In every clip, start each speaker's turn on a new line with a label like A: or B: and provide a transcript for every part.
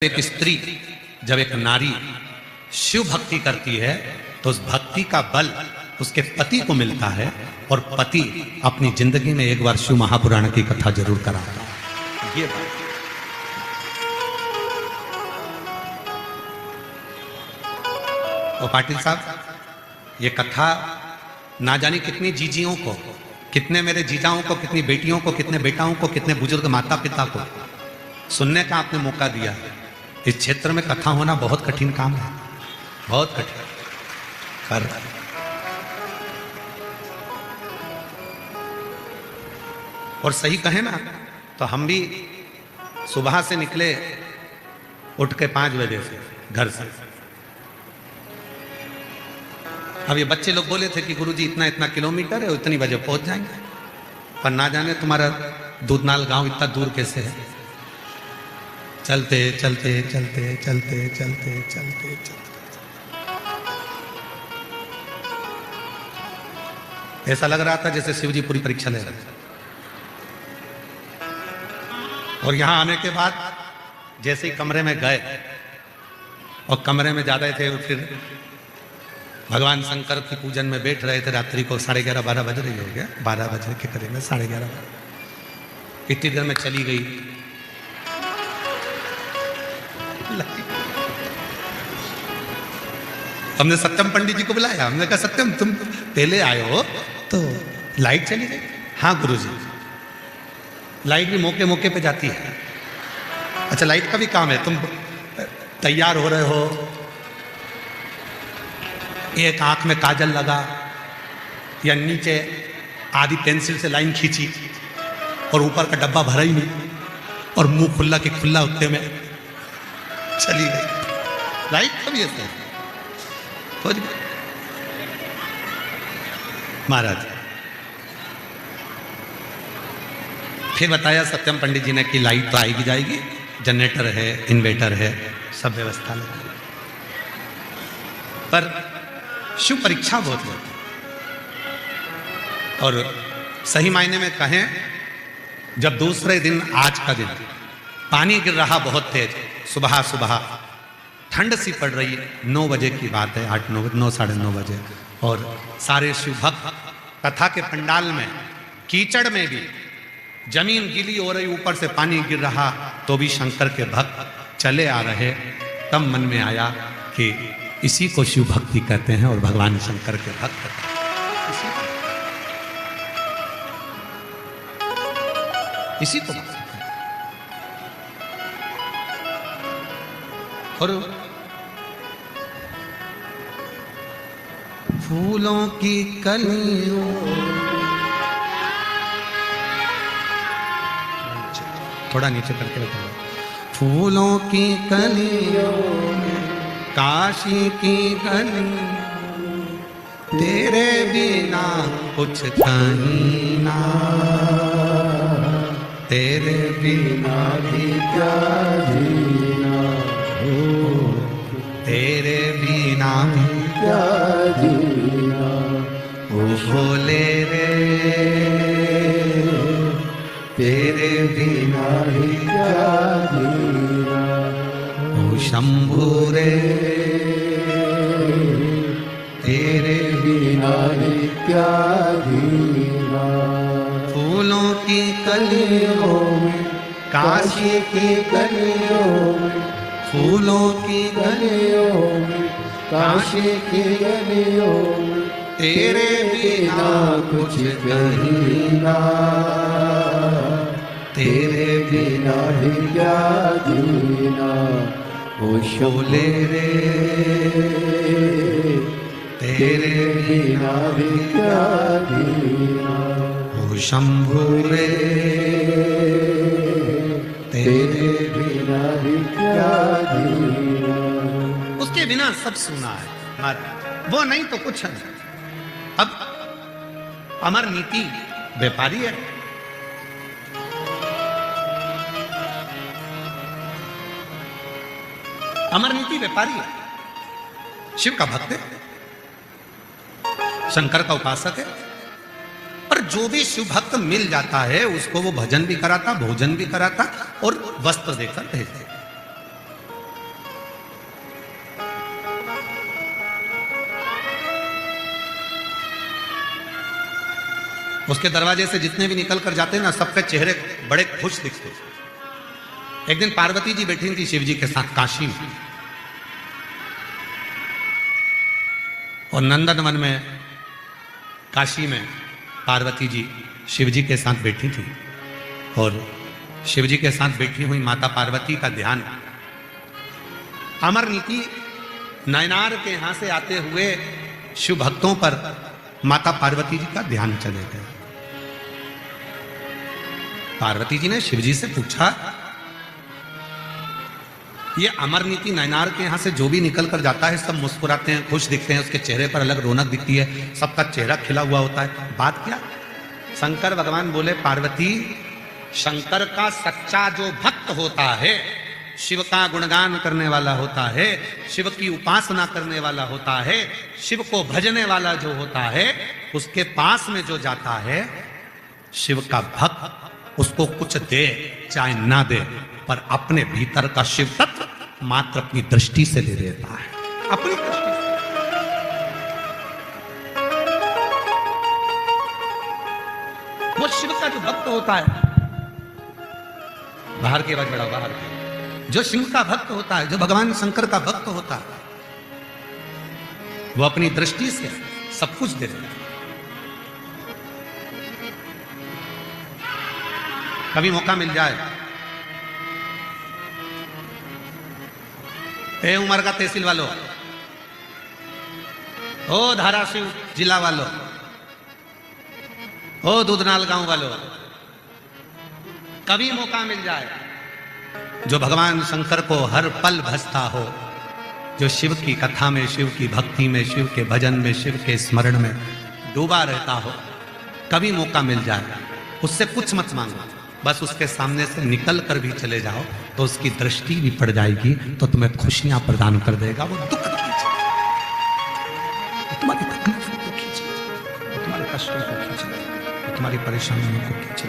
A: एक स्त्री, जब एक नारी शिव भक्ति करती है तो उस भक्ति का बल उसके पति को मिलता है और पति अपनी जिंदगी में एक बार शिव महापुराण की कथा जरूर कराता है। ये बात और पाटिल साहब, ये कथा ना जाने कितनी जीजियों को, कितने मेरे जीजाओं को, कितनी बेटियों को, कितने बेटाओं को, कितने बुजुर्ग माता पिता को सुनने का आपने मौका दिया है। इस क्षेत्र में कथा होना बहुत कठिन काम है, बहुत कठिन। पर और सही कहें ना तो हम भी सुबह से निकले, उठ के 5 बजे से घर से। अब ये बच्चे लोग बोले थे कि गुरुजी इतना इतना किलोमीटर है, इतनी बजे पहुंच जाएंगे, पर ना जाने तुम्हारा दूधनाल गांव इतना दूर कैसे है। चलते चलते चलते चलते चलते चलते चलते ऐसा लग रहा था जैसे शिव जी पूरी परीक्षा ले रहे थे। और यहां आने के बाद जैसे ही कमरे में गए और कमरे में जा रहे थे, और फिर भगवान शंकर की पूजन में बैठ रहे थे। रात्रि को 11:30-12 बज रही हो गया, 12 बजे के करीब में, 11:30 इतनी देर में चली गई। हमने सत्यम पंडित जी को बुलाया, हमने कहा सत्यम तुम पहले आए हो तो लाइट चली गई। हाँ गुरुजी, लाइट भी मौके मौके पे जाती है। अच्छा, लाइट का भी काम है, तुम तैयार हो रहे हो, एक आंख में काजल लगा या नीचे आधी पेंसिल से लाइन खींची और ऊपर का डब्बा भरा ही नहीं और मुंह खुला के खुला उठते में चली गई। लाइट का भी ऐसा है महाराज। फिर बताया सत्यम पंडित जी ने कि लाइट तो आएगी जाएगी, जनरेटर है, इन्वर्टर है, सब व्यवस्था लगी, पर शिव परीक्षा बहुत होती। और सही मायने में कहें, जब दूसरे दिन, आज का दिन, पानी गिर रहा बहुत तेज, सुबह सुबह ठंड सी पड़ रही है, 9 बजे की बात है, 8-9 साढ़े 9 बजे, और सारे शिव भक्त कथा के पंडाल में कीचड़ में भी, जमीन गीली हो रही, ऊपर से पानी गिर रहा, तो भी शंकर के भक्त चले आ रहे। तब मन में आया कि इसी को शिव भक्ति कहते हैं और भगवान शंकर के भक्त इसी को और फूलों की कलियों, थोड़ा नीचे करके बताओ। फूलों की कलियों, काशी की गली, तेरे बिना कुछ कहीं ना, तेरे बिना भी क्या जीना हो, तेरे बिना भी क्या जीना हो, भोले रे, तेरे बिना भी क्या जीना हो, शंभू रे, तेरे बिना भी क्या जीना। फूलों की कलियों में, काशी की गलियों में, फूलों की गलियों में, काशी की गलियों में, तेरे बिना कुछ कहीं ना, तेरे बिना भी क्या जीना ओ शोले रे, तेरे बिना भी क्या जीना ओ शंभू रे, तेरे बिना भी क्या जीना। उसके बिना सब सुना है, वो नहीं तो कुछ नहीं। अब अमर नीति व्यापारी है, अमर नीति व्यापारी है, शिव का भक्त है, शंकर का उपासक है। पर जो भी शिव भक्त मिल जाता है उसको वो भजन भी कराता, भोजन भी कराता और वस्त्र देकर भेज देता। उसके दरवाजे से जितने भी निकल कर जाते हैं ना, सबके चेहरे बड़े खुश दिखते। एक दिन पार्वती जी बैठी थी शिव जी के साथ काशी में, और नंदन वन में काशी में पार्वती जी शिव जी के साथ बैठी थी, और शिव जी के साथ बैठी हुई माता पार्वती का ध्यान अमर नीति नयनार के यहां से आते हुए शिव भक्तों पर माता पार्वती जी का ध्यान चले गए। पार्वती जी ने शिव जी से पूछा, ये अमर नीति नयनार के यहां से जो भी निकल कर जाता है सब मुस्कुराते हैं, खुश दिखते हैं, उसके चेहरे पर अलग रौनक दिखती है, सबका चेहरा खिला हुआ होता है, बात क्या? शंकर भगवान बोले, पार्वती, शंकर का सच्चा जो भक्त होता है, शिव का गुणगान करने वाला होता है, शिव की उपासना करने वाला होता है, शिव को भजने वाला जो होता है, उसके पास में जो जाता है, शिव का भक्त उसको कुछ दे चाहे ना दे, पर अपने भीतर का शिव तत्व मात्र अपनी दृष्टि से ले लेता है, अपनी दृष्टि से। वो शिव का जो भक्त होता है, बाहर की आवाज बढ़ाओ, बाहर की, जो शिव का भक्त होता है, जो भगवान शंकर का भक्त होता है, वो अपनी दृष्टि से सब कुछ दे देता है। कभी मौका मिल जाए, ए उमर का तहसील वालों, ओ धाराशिव जिला वालों, ओ दूधनाल गांव वालों, कभी मौका मिल जाए, जो भगवान शंकर को हर पल भजता हो, जो शिव की कथा में, शिव की भक्ति में, शिव के भजन में, शिव के स्मरण में डूबा रहता हो, कभी मौका मिल जाए, उससे कुछ मत मांगो, बस उसके सामने से निकल कर भी चले जाओ तो उसकी दृष्टि भी पड़ जाएगी, तो तुम्हें खुशियां प्रदान कर देगा। वो दुख खींचे, तुम्हारी तकलीफों को खींचे, तुम्हारे कष्टों को खींचे, तुम्हारी परेशानियों को खींचे।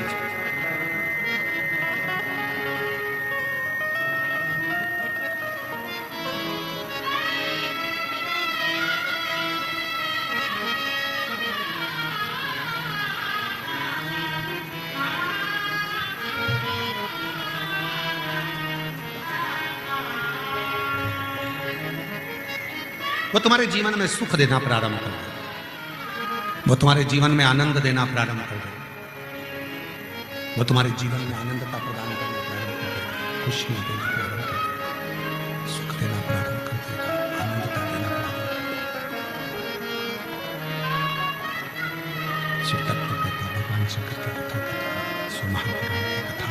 A: वो तुम्हारे जीवन में सुख देना प्रारंभ कर दे, वो तुम्हारे जीवन में आनंद देना प्रारंभ कर दे, वो तुम्हारे जीवन में आनंदता प्रदान करना प्रारंभ कर देगा, खुशियां देना प्रारंभ कर देगा, सुख देना प्रारंभ कर देगा, आनंदता देना प्रारंभ कर देगा। शिव तत्व कहता, भगवान शंकर की कथा कहता, शिव महापुराण की कथा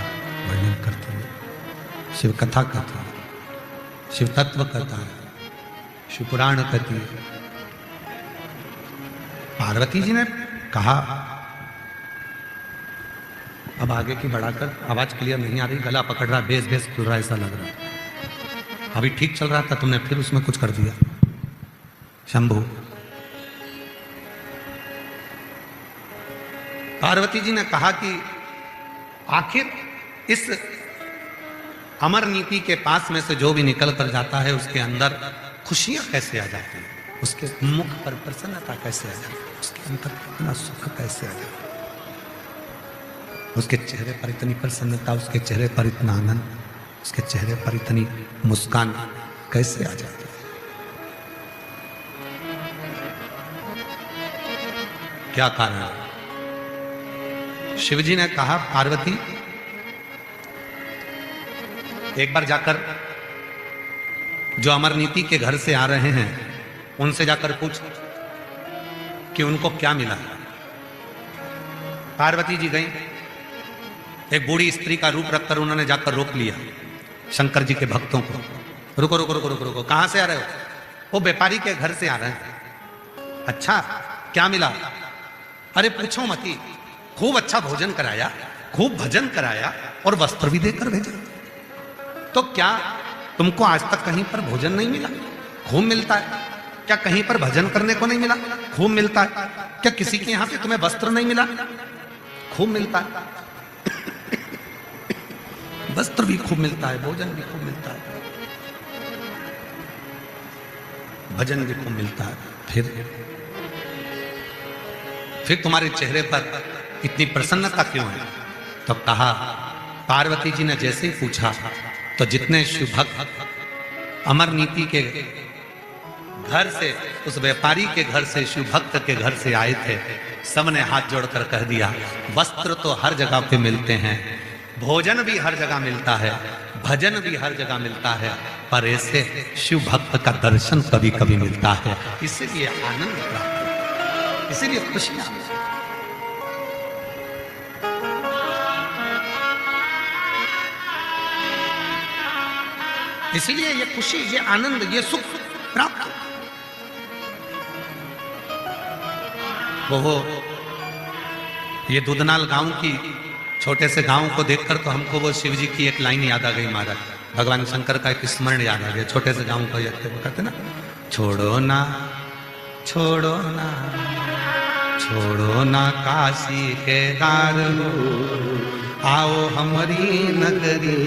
A: वर्णन करते हैं, शिव कथा कहता है, शिव तत्व कहता है, शिव पुराण कहती है। पार्वती जी ने कहा, अब आगे की बढ़ाकर, आवाज क्लियर नहीं आ रही, गला पकड़ रहा, बेस बेस खुल रहा, ऐसा लग रहा है। अभी ठीक चल रहा था, तुमने फिर उसमें कुछ कर दिया। शंभू, पार्वती जी ने कहा कि आखिर इस अमर नीति के पास में से जो भी निकल कर जाता है, उसके अंदर खुशियां कैसे आ जाती है, उसके मुख पर प्रसन्नता कैसे आ जाती है, उसके अंदर इतना सुख कैसे आ जाता है, उसके चेहरे पर इतनी प्रसन्नता, उसके चेहरे पर इतना आनंद, उसके चेहरे पर इतनी मुस्कान कैसे आ जाती है। क्या कारण है? शिवजी ने कहा, पार्वती, एक बार जाकर जो अमर नीति के घर से आ रहे हैं उनसे जाकर पूछ कि उनको क्या मिला। पार्वती जी गई, एक बूढ़ी स्त्री का रूप रखकर उन्होंने जाकर रोक लिया शंकर जी के भक्तों को। रुको रुको रुको रुको रुको, कहां से आ रहे हो? वो व्यापारी के घर से आ रहे हैं। अच्छा, क्या मिला? अरे पूछो मती, खूब अच्छा भोजन कराया, खूब भजन कराया और वस्त्र भी देकर भेजा। तो क्या तुमको आज तक कहीं पर भोजन नहीं मिला? खूब मिलता है। क्या कहीं पर भजन करने को नहीं मिला? खूब मिलता है। क्या किसी के यहां से तुम्हें वस्त्र नहीं मिला? खूब मिलता है। वस्त्र भी खूब मिलता है, भोजन भी खूब मिलता है, भजन भी खूब मिलता है। फिर तुम्हारे चेहरे पर इतनी प्रसन्नता क्यों है? तो कहा, पार्वती जी ने जैसे ही पूछा तो जितने शिव भक्त अमर नीति के घर से, उस व्यापारी के घर से, शिव भक्त के घर से आए थे, सबने हाथ जोड़कर कह दिया, वस्त्र तो हर जगह पे मिलते हैं, भोजन भी हर जगह मिलता है, भजन भी हर जगह मिलता है, पर ऐसे शिव भक्त का दर्शन कभी कभी मिलता है। इसीलिए आनंद प्राप्त, इसीलिए खुशियां। इसीलिए ये खुशी, ये आनंद, ये सुख प्राप्त। वो ये दुधनाल गांव की, छोटे से गांव को देखकर तो हमको वो शिव जी की एक लाइन याद आ गई महाराज, भगवान शंकर का एक स्मरण याद आ गया। छोटे से गांव को कहते ना, छोड़ो ना छोड़ो ना छोड़ो ना काशी के दार, आओ हमारी नगरी।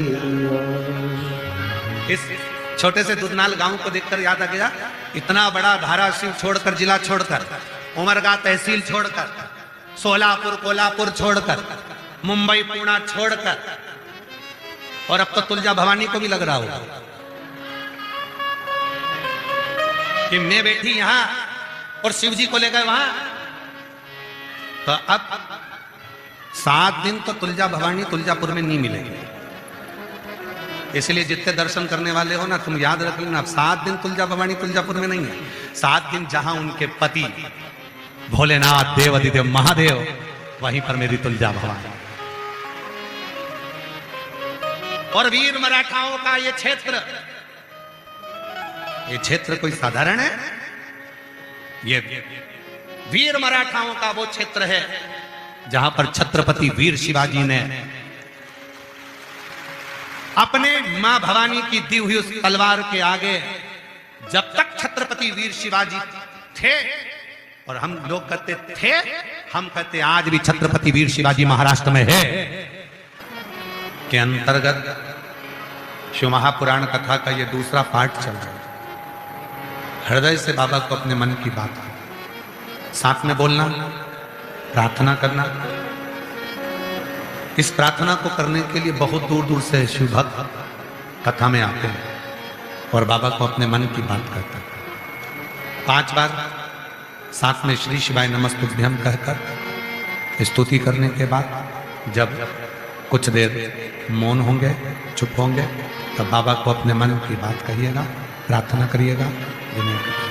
A: इस छोटे से दुधनाल गांव को देखकर याद आ गया, इतना बड़ा धाराशिव छोड़कर, जिला छोड़कर, उमरगा तहसील छोड़कर, सोलापुर कोल्हापुर छोड़कर, मुंबई पुणे छोड़कर, और अब तो तुलजा भवानी को भी लग रहा होगा कि मैं बैठी यहां और शिव जी को ले गए वहां। तो अब 7 दिन तो तुलजा भवानी तुलजापुर में नहीं मिलेगी। इसलिए जितने दर्शन करने वाले हो ना, तुम याद रख लेना, 7 दिन तुलजा भवानी तुलजापुर में नहीं है। 7 दिन जहां उनके पति भोलेनाथ देव अधिदेव महादेव, वहीं पर मेरी तुलजा भवानी। और वीर मराठाओं का ये क्षेत्र कोई साधारण है? ये वीर मराठाओं का वो क्षेत्र है जहां पर छत्रपति वीर शिवाजी ने अपने मां भवानी की दी हुई उस तलवार के आगे, जब तक छत्रपति वीर शिवाजी थे, और हम लोग कहते थे, हम कहते आज भी छत्रपति वीर शिवाजी महाराष्ट्र में है, के अंतर्गत शिव महापुराण कथा का ये दूसरा पार्ट चल रहा है। हृदय से बाबा को अपने मन की बात साथ में बोलना, प्रार्थना करना। इस प्रार्थना को करने के लिए बहुत दूर दूर से शिव भक्त कथा में आते हैं और बाबा को अपने मन की बात करते हैं। 5 बार साथ में श्री शिवाय नमस्तुभ्यम कहकर स्तुति करने के बाद जब कुछ देर मौन होंगे, चुप होंगे, तब बाबा को अपने मन की बात कहिएगा, प्रार्थना करिएगा, विनय करिएगा।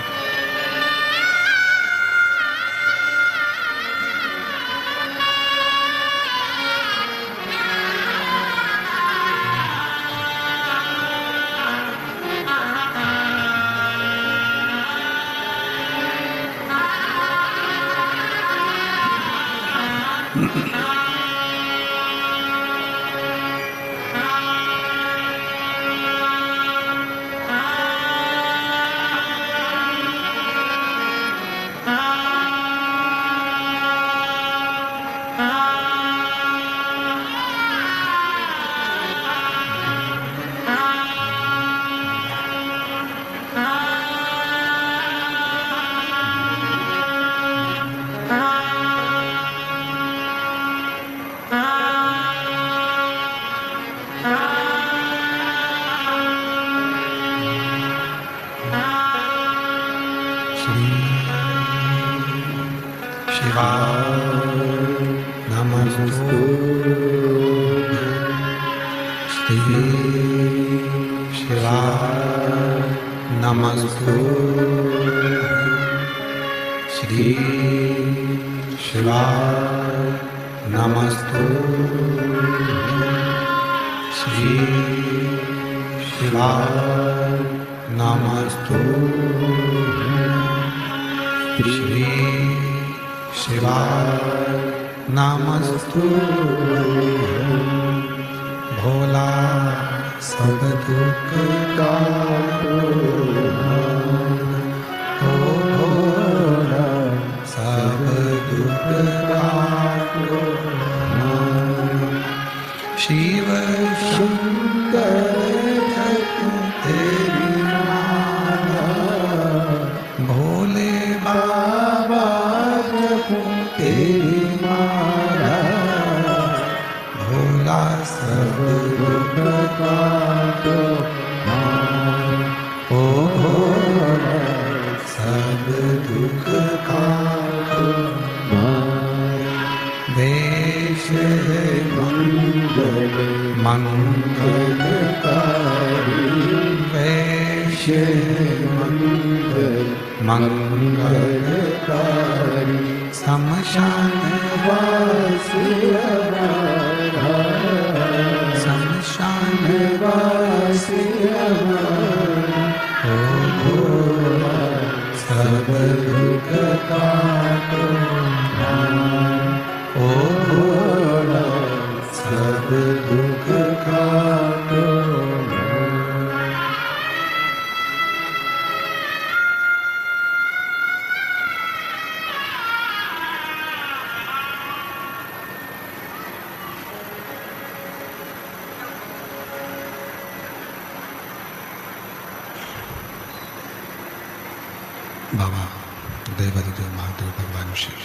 B: भोले बाबा तेरी माला
A: मंगलकारी शमशान वासी हमारा, शमशान वासी हमारा, ओ भोला सब दुख काटो ओ भोला सब दुख काटो। बाबा देवादिदेव महादेव भगवान शिव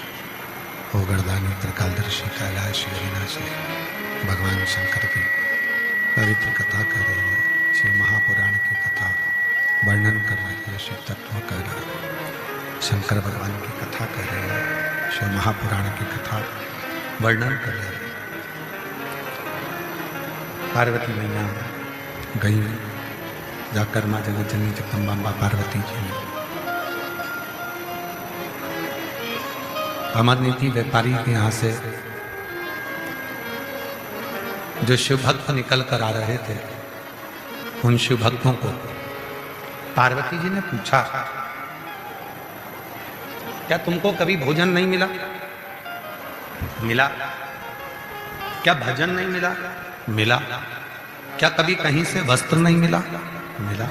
A: ओ गर्दानी त्रिकालदर्शी कैलाशी अविनाशी भगवान शंकर की पवित्र कथा कर रही है। शिव महापुराण की कथा वर्णन कर रही है, शिव तत्व कर रहा है। शंकर भगवान की कथा कर रही है, शिव महापुराण की कथा वर्णन कर रही है। पार्वती मैया गई जाकर माँ जगत जननी जगदम्बा पार्वती जी ने अमरनीति व्यापारी के यहाँ से जो शिव भक्त निकल कर आ रहे थे, उन शिव भक्तों को पार्वती जी ने पूछा, क्या तुमको कभी भोजन नहीं मिला? मिला। क्या भजन नहीं मिला? मिला। क्या कभी कहीं से वस्त्र नहीं मिला? मिला।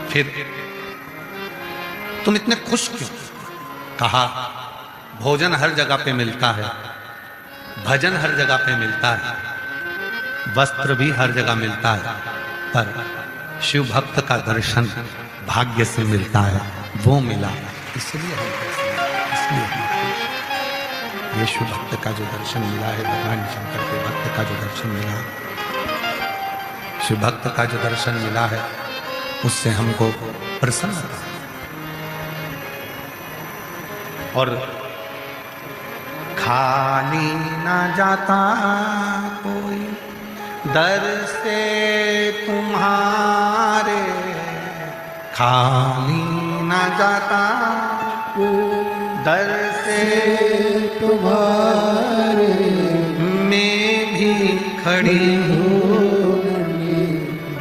A: फिर तुम इतने खुश क्यों? कहा, भोजन हर जगह पे मिलता है, भजन हर जगह पे मिलता है, वस्त्र भी हर जगह मिलता है, पर शिव भक्त का दर्शन भाग्य से मिलता है, वो मिला। इसलिए ये शिव भक्त का जो दर्शन मिला है, भगवान शंकर के भक्त का जो दर्शन मिला, शिव भक्त का जो दर्शन मिला है, उससे हमको प्रसन्नता और खाली ना जाता कोई दर से तुम्हारे, खाली ना जाता दर से तुम्हारे, मैं भी खड़ी हूँ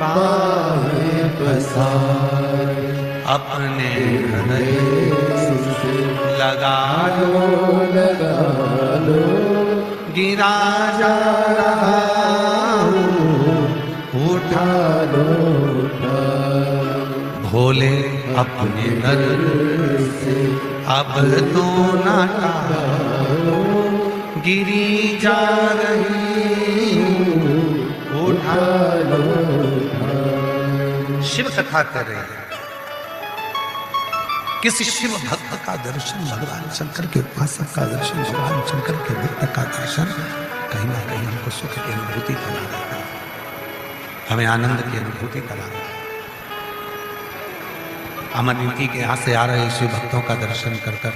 A: बाहें पसार, अपने हृदय लगा लो गिरा जा रहा हूँ, उठा लो भोले अपने दर से, अब तो ना टालो, गिरी जा रही हूँ, उठा लो। शिव कथा कर रहे हैं, किसी शिव भक्त का दर्शन, भगवान शंकर के उपासक का दर्शन, भगवान शंकर के भक्त का दर्शन कहीं ना कहीं हमको सुख की अनुभूति करा देता है, हमें आनंद की अनुभूति करा देता है। अमरनीति के यहाँ से आ रहे शिव भक्तों का दर्शन कर कर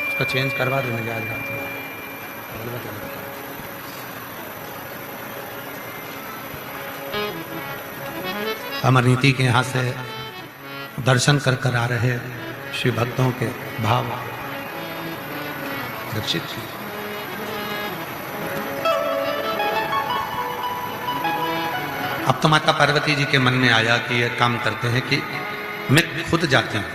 A: उसको चेंज करवा देने जा रहा था। अमरनीति के यहाँ से दर्शन कर कर आ रहे शिव भक्तों के भाव दर्शित किए। अब तो माता पार्वती जी के मन में आया कि यह काम करते हैं कि मैं खुद जाती हूं,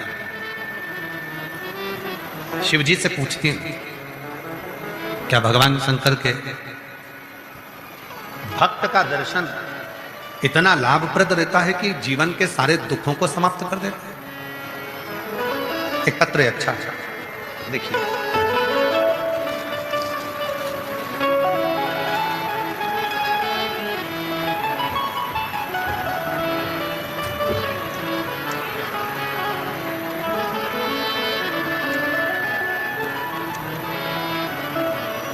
A: शिव जी से पूछती हूं क्या भगवान शंकर के भक्त का दर्शन इतना लाभप्रद रहता है कि जीवन के सारे दुखों को समाप्त कर देता है। एक पत्र है, अच्छा देखिए,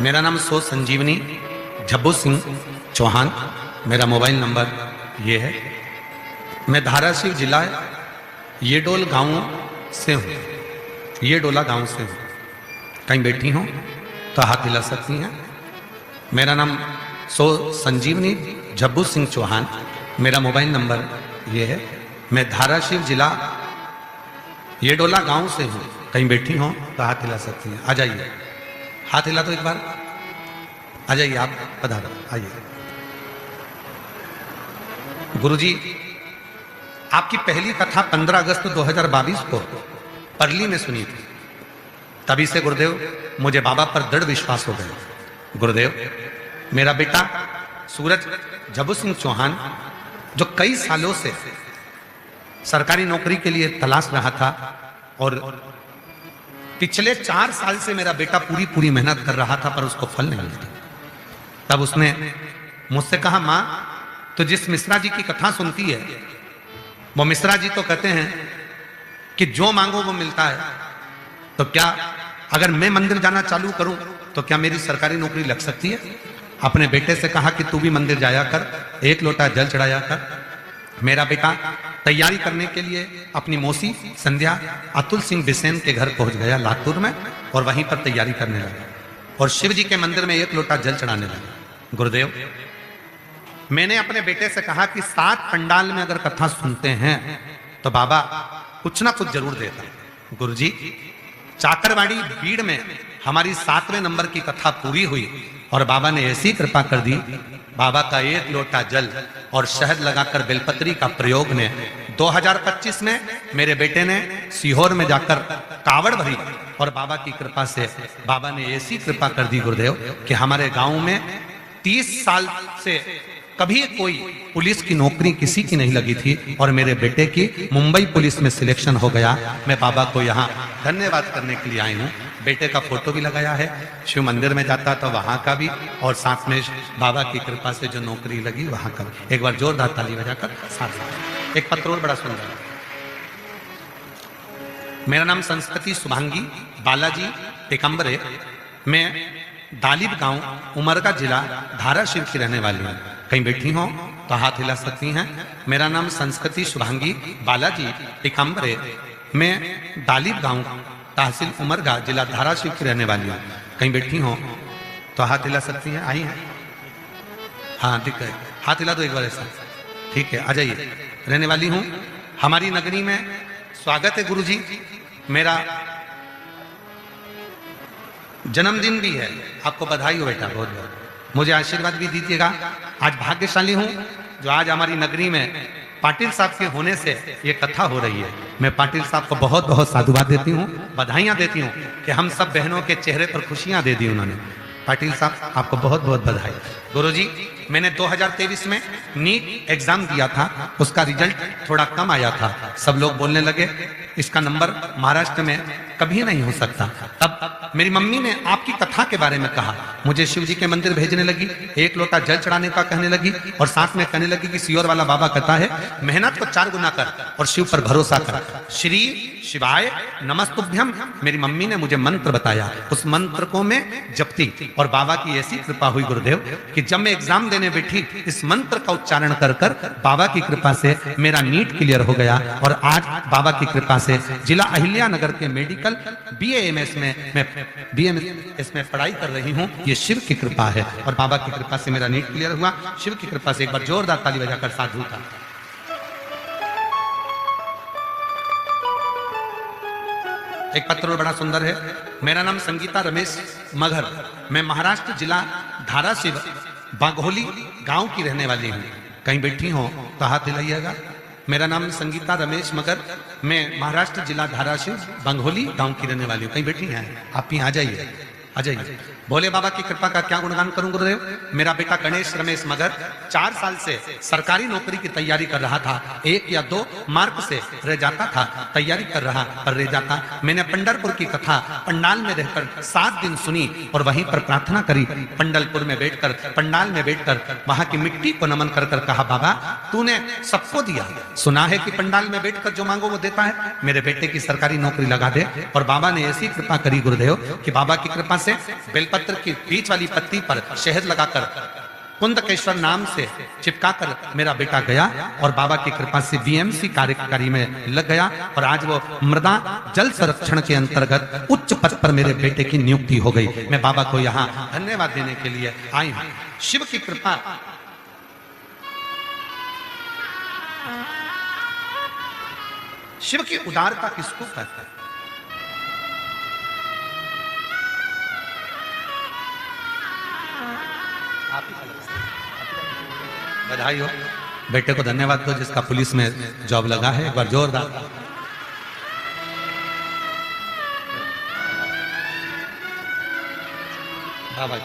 A: मेरा नाम सो संजीवनी झब्बू सिंह चौहान, मेरा मोबाइल नंबर ये है। मैं धाराशिव जिला ये डोल गांव से हूँ, ये डोला गांव से हूँ। कहीं बैठी हूँ तो हाथ हिला सकती हैं। मेरा नाम सो संजीवनी झब्बू सिंह चौहान, मेरा मोबाइल नंबर ये है। मैं धाराशिव जिला येडोला गांव से हूँ। कहीं बैठी हो तो हाथ हिला सकती हैं, आ जाइए। हाथ हिला तो एक बार, आ जाइए, आप पधारो, आइए। गुरुजी, आपकी पहली कथा 15 अगस्त 2022 को परली में सुनी थी। तभी से गुरुदेव मुझे बाबा पर दृढ़ विश्वास हो गया। गुरुदेव, मेरा बेटा सूरज जबू सिंह चौहान, जो कई सालों से सरकारी नौकरी के लिए तलाश रहा था और पिछले 4 साल से मेरा बेटा पूरी मेहनत कर रहा था, पर उसको फल नहीं मिलता। तब उसने मुझसे कहा, मां, तो जिस मिश्रा जी की कथा सुनती है, वो मिश्रा जी तो कहते हैं कि जो मांगो वो मिलता है, तो क्या अगर मैं मंदिर जाना चालू करूं तो क्या मेरी सरकारी नौकरी लग सकती है? अपने बेटे से कहा कि तू भी मंदिर जाया कर, 1 लोटा जल चढ़ाया कर। मेरा बेटा तैयारी करने के लिए अपनी मौसी संध्या अतुल सिंह बिसेन के घर पहुंच गया लातूर में, और वहीं पर तैयारी करने लगा और शिव जी के मंदिर में 1 लोटा जल चढ़ाने लगा। गुरुदेव, मैंने अपने बेटे से कहा कि 7 पंडाल में अगर कथा सुनते हैं तो बाबा कुछ ना कुछ जरूर देता। गुरुजी, चाकरवाड़ी बीड़ में हमारी 7वें नंबर की कथा पूरी हुई और बाबा ने ऐसी कृपा कर दी, बाबा का 1 लोटा जल और शहद लगाकर बेलपत्री का प्रयोग ने 2025 में मेरे बेटे ने सीहोर में जाकर कावड़ भरी, और बाबा की कृपा से बाबा ने ऐसी कृपा कर दी गुरुदेव कि हमारे गांव में 30 साल से कभी कोई पुलिस की नौकरी किसी की नहीं लगी थी, और मेरे बेटे की मुंबई पुलिस में सिलेक्शन हो गया। मैं बाबा को यहाँ धन्यवाद करने के लिए आई हूँ। बेटे का फोटो भी लगाया है, शिव मंदिर में जाता तो वहां का भी, और साथ में बाबा की कृपा से जो नौकरी लगी वहां का भी। एक बार जोरदार ताली बजाकर साथ। एक पत्र और बड़ा सुंदर। मेरा नाम संस्कृति शुभांगी बालाजी टेकम्बरे, मैं दालिब गांव उमरगा जिला धाराशिव की रहने वाली हूँ। कहीं बैठी हो तो हाथ हिला सकती हैं। मेरा नाम संस्कृति शुभांगी बालाजी टेकम्बरे, मैं दालिब गांव तहसील उमरगा जिला धाराशिव की रहने वाली हूँ। कहीं बैठी हो तो हाथ हिला सकती हैं। आई हैं? हाँ, दिख गए, हाथ हिला दो एक बार ऐसा। ठीक है, आ जाइए। रहने वाली हूँ हमारी नगरी में। स्वागत है गुरुजी। मेरा जन्मदिन भी है, आपको बधाई हो बेटा, बहुत बहुत। मुझे आशीर्वाद भी दीजिएगा। आज भाग्यशाली हूं जो आज हमारी नगरी में पाटिल साहब के होने से ये कथा हो रही है। मैं पाटिल साहब को बहुत बहुत साधुवाद देती हूँ, बधाइयाँ देती हूँ कि हम सब बहनों के चेहरे पर खुशियाँ दे दी उन्होंने। पाटिल साहब, आपको बहुत बहुत बधाई। गुरुजी, मैंने 2023 में नीट एग्जाम दिया था, उसका रिजल्ट थोड़ा कम आया था। सब लोग बोलने लगे इसका नंबर महाराष्ट्र में कभी नहीं हो सकता। तब मेरी मम्मी ने आपकी कथा के बारे में कहा, मुझे शिव जी के मंदिर भेजने लगी, 1 लोटा जल चढ़ाने का कहने लगी, और साथ में कहने लगी कि सीहोर वाला बाबा कहता है मेहनत को 4 गुना कर और शिव पर भरोसा कर। श्री शिवाय नमस्तुभ्यम। मेरी मम्मी ने मुझे मंत्र बताया, उस मंत्र को मैं जपती, और बाबा की ऐसी कृपा हुई गुरुदेव कि जब मैं एग्जाम देने बैठी इस मंत्र का उच्चारण कर कर बाबा की कृपा से मेरा नीट क्लियर हो गया, और आज बाबा की कृपा से जिला अहिल्या नगर के मेडिकल BAMS में मैं BMS में पढ़ाई कर रही हूँ। ये शिव की कृपा है, और बाबा की कृपा से मेरा नीट क्लियर हुआ। शिव की कृपा से एक बार जोरदार ताली बजाकर साधु था। एक पत्र बड़ा सुंदर है। मेरा नाम संगीता रमेश मगर, मैं महाराष्ट्र जिला धाराशिव बाघोली गांव की रहने वाली हूँ। कहीं बैठी हो तो हाथ हिलाइएगा। मेरा नाम संगीता रमेश मगर, मैं महाराष्ट्र जिला धाराशिव बंगोली गांव की रहने वाली हूँ। कहीं बैठी हैं आप? ही आ जाइए, आ जाइए। भोले बाबा की कृपा का क्या गुणगान करूं गुरुदेव। मेरा बेटा गणेश रमेश मगर 4 साल से सरकारी नौकरी की तैयारी कर रहा था। 1 या 2 मार्क से रह जाता था, तैयारी कर रहा पर रह जाता। मैंने पंढरपुर की कथा पंडाल में रहकर 7 दिन सुनी और वहीं पर प्रार्थना करी। पंढरपुर में बैठकर, पंडाल में बैठकर वहां की मिट्टी को नमन कर कर कहा, बाबा तूने सबको दिया, सुना है कि पंडाल में बैठकर जो मांगो वो देता है, मेरे बेटे की सरकारी नौकरी लगा दे। और बाबा ने ऐसी कृपा करी गुरुदेव कि बाबा की कृपा से बेलपत्र की बीच वाली पत्ती पर शहद लगाकर कुंदकेश्वर नाम से चिपकाकर मेरा बेटा गया और बाबा की कृपा से BMC कार्यकारी में लग गया। और आज वो मृदा जल संरक्षण के अंतर्गत उच्च पद पर मेरे बेटे की नियुक्ति हो गई। मैं बाबा को यहाँ धन्यवाद देने के लिए आई हूँ। शिव की कृपा शिव की उदारता किसको कहते हैं? बधाई हो बेटे को, धन्यवाद दो जिसका पुलिस में जॉब लगा है। एक बार जोरदार। बाबा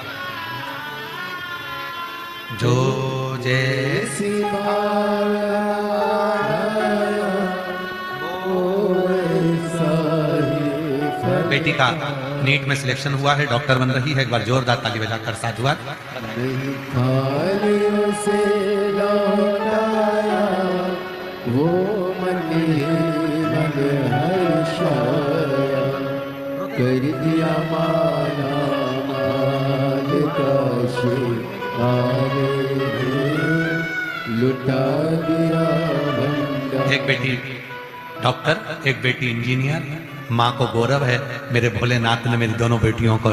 A: जो जैसी बेटी का नीट में सिलेक्शन हुआ है, डॉक्टर बन रही है। एक बार जोरदार ताली बजाकर साधुवाद।
B: से लौटाया वो मन हर्षाया, कर दिया माला माल का शिकार, लुटा दिया भंडार।
A: एक बेटी डॉक्टर, एक बेटी इंजीनियर। माँ को गौरव है, मेरे भोलेनाथ ने मेरी दोनों बेटियों को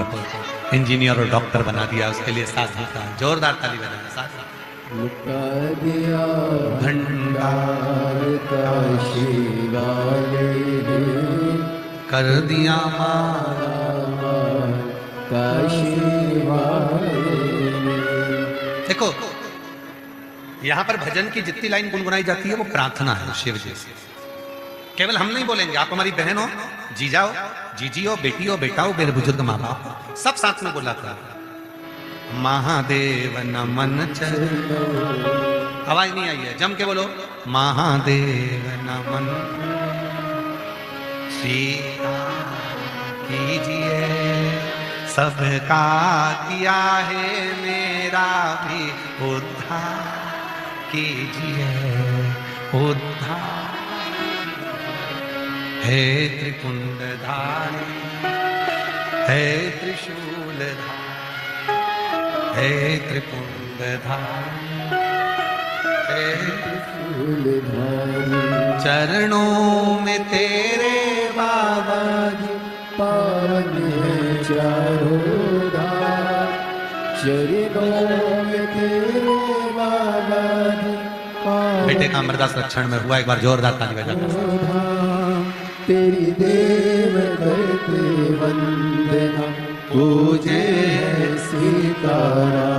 A: इंजीनियर और डॉक्टर बना दिया। उसके लिए साधु का जोरदार ताली बजाना। साधु
B: लुटा दिया भंडार का शिवाय,
A: कर दिया
B: माला का शिवाय।
A: देखो यहां पर भजन की जितनी लाइन गुनगुनाई जाती है वो प्रार्थना है शिव जी से। केवल हम नहीं बोलेंगे, आप हमारी बहन हो, जीजा हो, जीजी हो, बेटी हो, बेटा हो, मेरे बुजुर्ग माँ बाप, सब साथ में बोला था महादेव नमन चलो। आवाज नहीं आई है, जम के बोलो महादेव नमन। सीता कीजिए सबका किया है, मेरा भी उद्धार कीजिए उद्धार। हे त्रिपुंडधारी, हे त्रिशूलधारी, हे त्रिपुंडधारी, हे
B: त्रिशूलधारी।
A: चरणों में तेरे बाबा जी
B: पावन है चारों धाम, चरणों में तेरे बाबा जी पावन।
A: बेटे का अमृता संरक्षण में हुआ। एक बार जोरदार ताली बजाकर।
B: तेरी देव करते वंदना, पूजे सीताराम,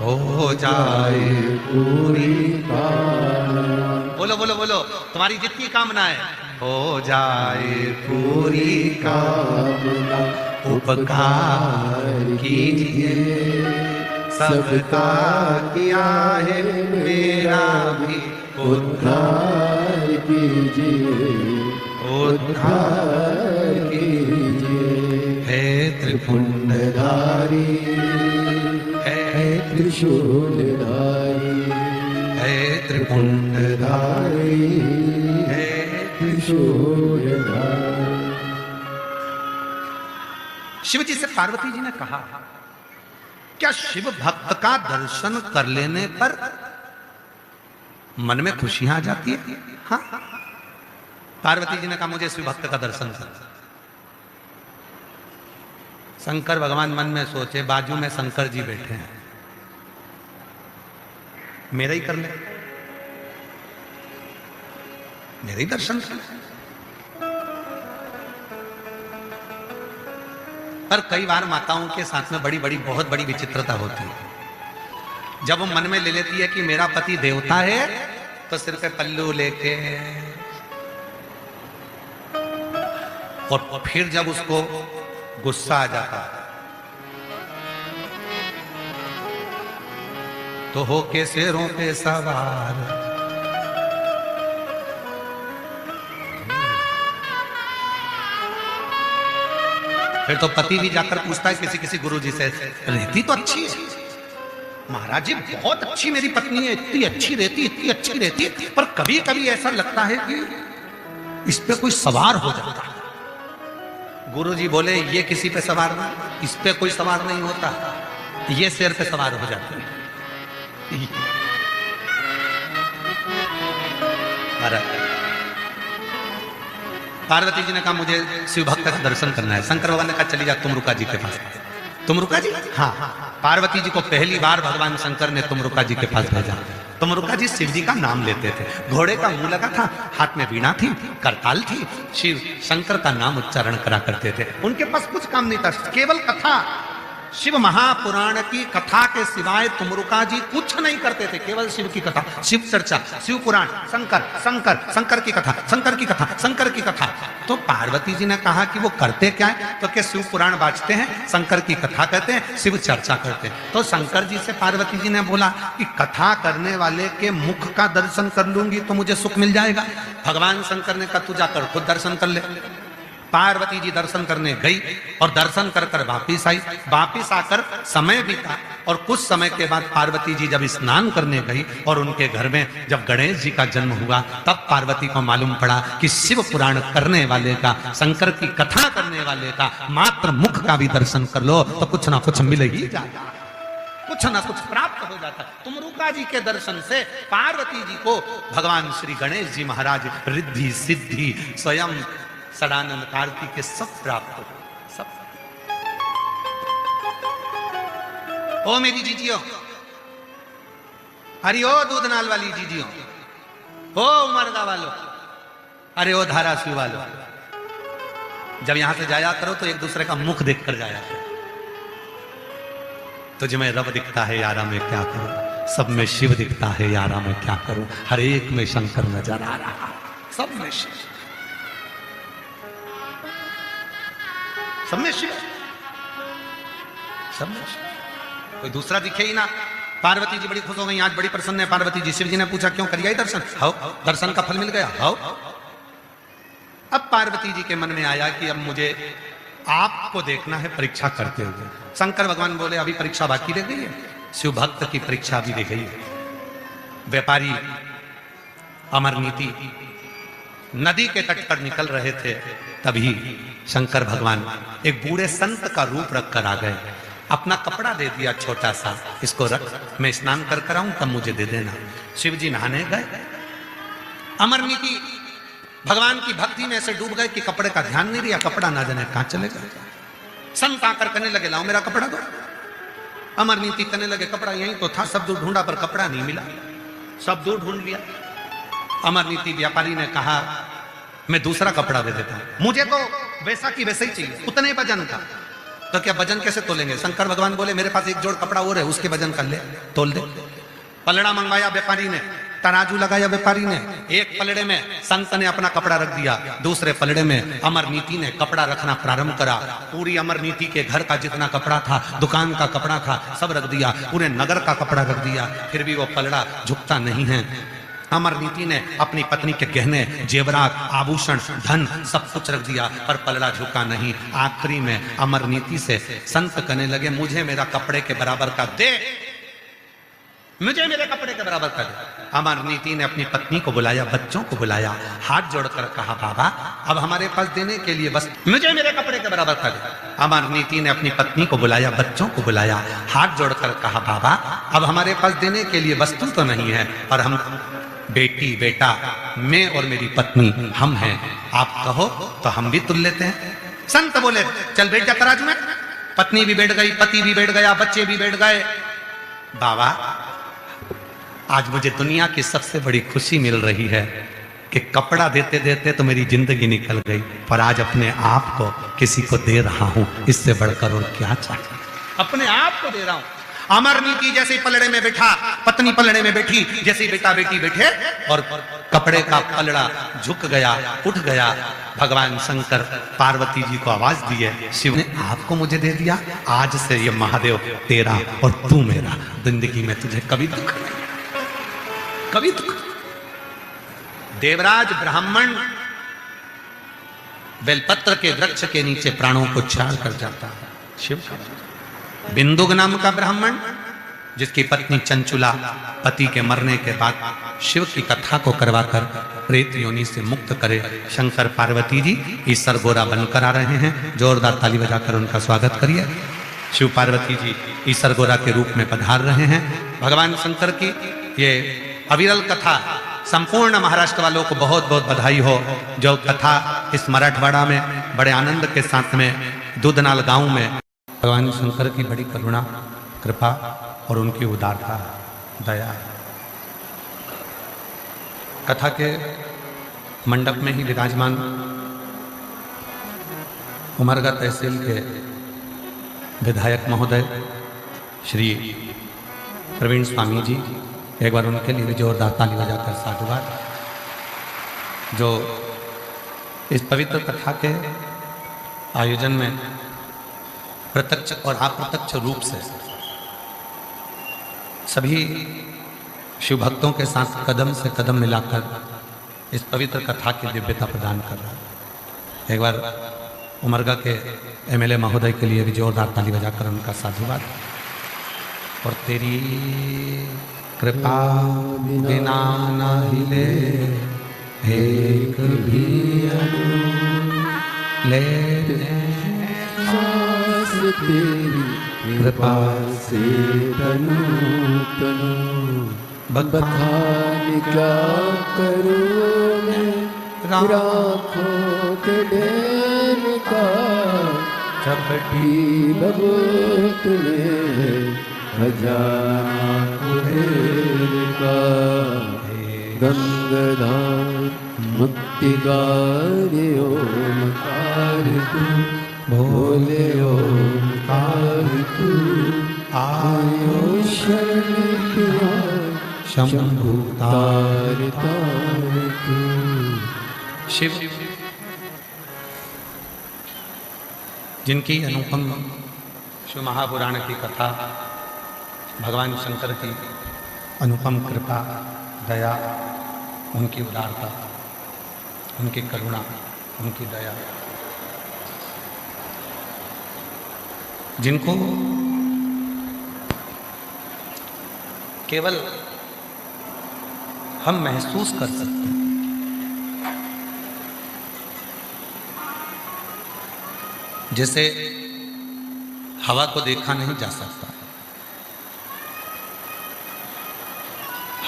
A: हो जाए
B: पूरी कामना।
A: बोलो बोलो बोलो, तुम्हारी जितनी कामना है हो जाए पूरी
B: कामना।
A: उपकार कीजिए सबका किया है, मेरा भी
B: उद्धार कीजिए
A: उद्धार
B: कीजिए।
A: हे त्रिपुंडधारी,
B: है त्रिशूलधारी,
A: हे त्रिपुंडधारी, हे
B: त्रिशूलधारी।
A: शिव जी से पार्वती जी ने कहा, क्या शिव भक्त का दर्शन कर लेने पर मन में खुशियां आ जाती है? हाँ। पार्वती जी ने कहा मुझे शिव भक्त का दर्शन कर। शंकर भगवान मन में सोचे, बाजू में शंकर जी बैठे हैं, मेरा ही कर ले, मेरा ही दर्शन कर। पर कई बार माताओं के साथ में बड़ी बड़ी बहुत बड़ी विचित्रता होती है। जब वो मन में ले लेती है कि मेरा पति देवता है, तो सिर पे पल्लू लेके, और फिर जब उसको गुस्सा आ जाता तो होके शेरों पे सवार, फिर तो पति भी जाकर पूछता है किसी किसी गुरु जी से, रहती तो अच्छी है महाराज जी, बहुत अच्छी मेरी पत्नी है, इतनी अच्छी रहती, इतनी अच्छी रहती, पर कभी कभी ऐसा लगता है कि इस पे कोई सवार हो जाता है। गुरु जी बोले ये किसी पे सवार नहीं, इस पे कोई सवार नहीं होता, ये शेर पे सवार हो जाते हैं। पार्वती जी ने कहा मुझे शिव भक्त का दर्शन करना है। शंकर भगवान ने कहा चली जा तुमरुका जी के पास। तुमरुका जी? हाँ। पार्वती जी को पहली बार भगवान शंकर ने तुमरुका जी के पास भेजा। तुमरुका जी शिव जी का नाम लेते थे, घोड़े का मुंह लगा था, हाथ में वीणा थी, करताल थी, शिव शंकर का नाम उच्चारण करा करते थे। उनके पास कुछ काम नहीं था, केवल कथा। शिव महापुराण की कथा के सिवाय तुमरुका जी कुछ नहीं करते थे, केवल शिव की कथा, शिव चर्चा, शिव पुराण, शंकर शंकर शंकर की कथा, शंकर की कथा, शंकर की कथा। तो पार्वती जी ने कहा कि वो करते क्या है, तो क्या शिव पुराण बाजते हैं, शंकर की कथा कहते हैं, शिव चर्चा करते हैं। तो शंकर जी से पार्वती जी ने बोला कि कथा करने वाले के मुख का दर्शन कर लूंगी तो मुझे सुख मिल जाएगा। भगवान शंकर ने कहा तू जाकर खुद दर्शन कर ले। पार्वती जी दर्शन करने गई और दर्शन कर कर वापिस आई। वापिस आकर समय बीता और कुछ समय के बाद पार्वती जी जब स्नान करने गई और उनके घर में जब गणेश जी का जन्म हुआ, तब पार्वती को मालूम पड़ा कि शिव पुराण करने वाले का, शंकर की कथा करने वाले का मात्र मुख का भी दर्शन कर लो तो कुछ ना कुछ मिल ही जाता, कुछ ना कुछ प्राप्त हो जाता। तुमरुका जी के दर्शन से पार्वती जी को भगवान श्री गणेश जी महाराज रिद्धि सिद्धि स्वयं सदानंद कार्तिक के सब प्राप्त हो, सब। ओ मेरी जीजियो, अरे ओ दूधनाल वाली जीजियो, ओ उमरगा वालों, अरे ओ धाराशिव वालों, जब यहां से जाया करो तो एक दूसरे का मुख देखकर जाया करो। तुझ में रब दिखता है यारा मैं क्या करूं, सब में शिव दिखता है यारा मैं क्या करूं, हर एक में शंकर नजर आ रहा, सब में शिव, सब में शिव, सब में शिव, कोई दूसरा दिखे ही ना। पार्वती जी बड़ी खुश हो गई, आज बड़ी प्रसन्न है पार्वती जी। शिव जी ने पूछा क्यों करिए दर्शन, हाउ दर्शन का फल मिल गया, हाउ। अब पार्वती जी के मन में आया कि अब मुझे आपको देखना है परीक्षा करते हुए। शंकर भगवान बोले अभी परीक्षा बाकी रह गई है, शिव भक्त की परीक्षा भी रह गई है। व्यापारी अमर नीति नदी के तट पर निकल रहे थे, तभी शंकर भगवान एक बूढ़े संत का रूप रखकर आ गए। अपना कपड़ा दे दिया छोटा सा, इसको रख, मैं स्नान कर कर आऊं तब मुझे दे देना। शिव जी नहाने गए, अमर नीति भगवान की भक्ति में ऐसे डूब गए कि कपड़े का ध्यान नहीं दिया, कपड़ा ना जाने कहां चले गए। संत आकर कहने लगे लाओ मेरा कपड़ा दो। अमर नीति कहने लगे कपड़ा यहीं तो था, सब दूर ढूंढा पर कपड़ा नहीं मिला, सब दूर ढूंढ लिया। अमर नीति व्यापारी ने कहा मैं दूसरा कपड़ा दे देता हूं, मुझे तो वैसा की वैसा ही चाहिए, उतने वजन का। तो क्या वजन कैसे तोलेंगे? शंकर भगवान बोले मेरे पास एक जोड़ कपड़ा और है, उसके वजन कर ले, तोल दे। पलड़ा मंगवाया व्यापारी ने, तराजू लगाया व्यापारी ने, एक पलड़े में संत ने अपना कपड़ा रख दिया, दूसरे पलड़े में अमर नीति ने कपड़ा रखना प्रारंभ करा। पूरी अमर नीति के घर का जितना कपड़ा था, दुकान का कपड़ा था, सब रख दिया, पूरे नगर का कपड़ा रख दिया, फिर भी वो पलड़ा झुकता नहीं है। अमर नीति ने अपनी पत्नी के गहने, जेवरात, आभूषण, धन सब कुछ रख दिया, पर पलड़ा झुका नहीं। आखिरी में अमर नीति से संत कहने लगे मुझे मेरा कपड़े के बराबर का दे, मुझे मेरे कपड़े के बराबर कर दे। अमर नीति ने अपनी पत्नी को बुलाया, बच्चों को बुलाया, हाथ जोड़कर कहा बाबा अब हमारे पास देने के लिए बस मुझे मेरे कपड़े के बराबर कर दे। अमर नीति ने अपनी पत्नी को बुलाया, बच्चों को बुलाया, हाथ जोड़कर कहा बाबा अब हमारे पास देने के लिए वस्तु तो नहीं है, और हम बेटी बेटा मैं और मेरी पत्नी हम हैं, आप कहो तो हम भी तुल लेते हैं। संत बोले चल बैठ जा तराजू में। पत्नी भी बैठ गई, पति भी बैठ गया, बच्चे भी बैठ गए। बाबा आज मुझे दुनिया की सबसे बड़ी खुशी मिल रही है कि कपड़ा देते देते तो मेरी जिंदगी निकल गई, पर आज अपने आप को किसी को दे रहा हूं, इससे बढ़कर और क्या चाहिए, अपने आप को दे रहा हूं। अमर नीति जैसे पलड़े में बैठा, पत्नी पलड़े में बैठी, जैसे बेटा बेटी बैठे और कपड़े का पलड़ा झुक गया, उठ गया। भगवान शंकर पार्वती जी को आवाज दी है, शिव ने आपको मुझे दे दिया, आज से ये महादेव तेरा और तू मेरा, जिंदगी में तुझे कभी दुख नहीं, कभी दुख। देवराज ब्राह्मण बेलपत्र के वृक्ष के नीचे प्राणों को त्याग कर जाता है। शिव बिंदुक नाम का ब्राह्मण जिसकी पत्नी चंचुला पति के मरने के बाद शिव की कथा को करवाकर प्रेत योनि से मुक्त करे। शंकर पार्वती जी ईश्वर गोरा बनकर आ रहे हैं, जोरदार ताली बजाकर उनका स्वागत करिए। शिव पार्वती जी ईश्वर गोरा के रूप में पधार रहे हैं। भगवान शंकर की ये अविरल कथा संपूर्ण महाराष्ट्र वालों को बहुत बहुत बधाई हो। जो कथा इस मराठवाड़ा में बड़े आनंद के साथ में दूधनाल गांव में भगवान शंकर की बड़ी करुणा, कृपा और उनकी उदारता, दया। कथा के मंडप में ही विराजमान उमरगा तहसील के विधायक महोदय श्री प्रवीण स्वामी जी, एक बार उनके लिए भी जोरदार ताली बजाकर साधुवाद। जो इस पवित्र कथा के आयोजन में प्रत्यक्ष और अप्रत्यक्ष रूप से सभी शिव भक्तों के साथ कदम से कदम मिलाकर इस पवित्र कथा की दिव्यता प्रदान कर रहा है। एक बार उमरगा के एमएलए महोदय के लिए भी जोरदार ताली बजाकर उनका साधुवाद। और तेरी कृपा बिना न हिले एक भी ले
B: सांस तेरी कृपा से तनु तनु बखान क्या करूं मैं राखों के ढेर का चपटी बबूत में खजाना कुबेर का गंगाधार मुक्तिगार ओमकार तू भोले ओमकार तू आयो शरण शंभु तार तार तू।
A: शिव जिनकी अनुपम शिव महापुराण की कथा, भगवान शंकर की अनुपम कृपा, दया, उनकी उदारता, उनकी करुणा, उनकी दया, जिनको केवल हम महसूस कर सकते हैं। जैसे हवा को देखा नहीं जा सकता,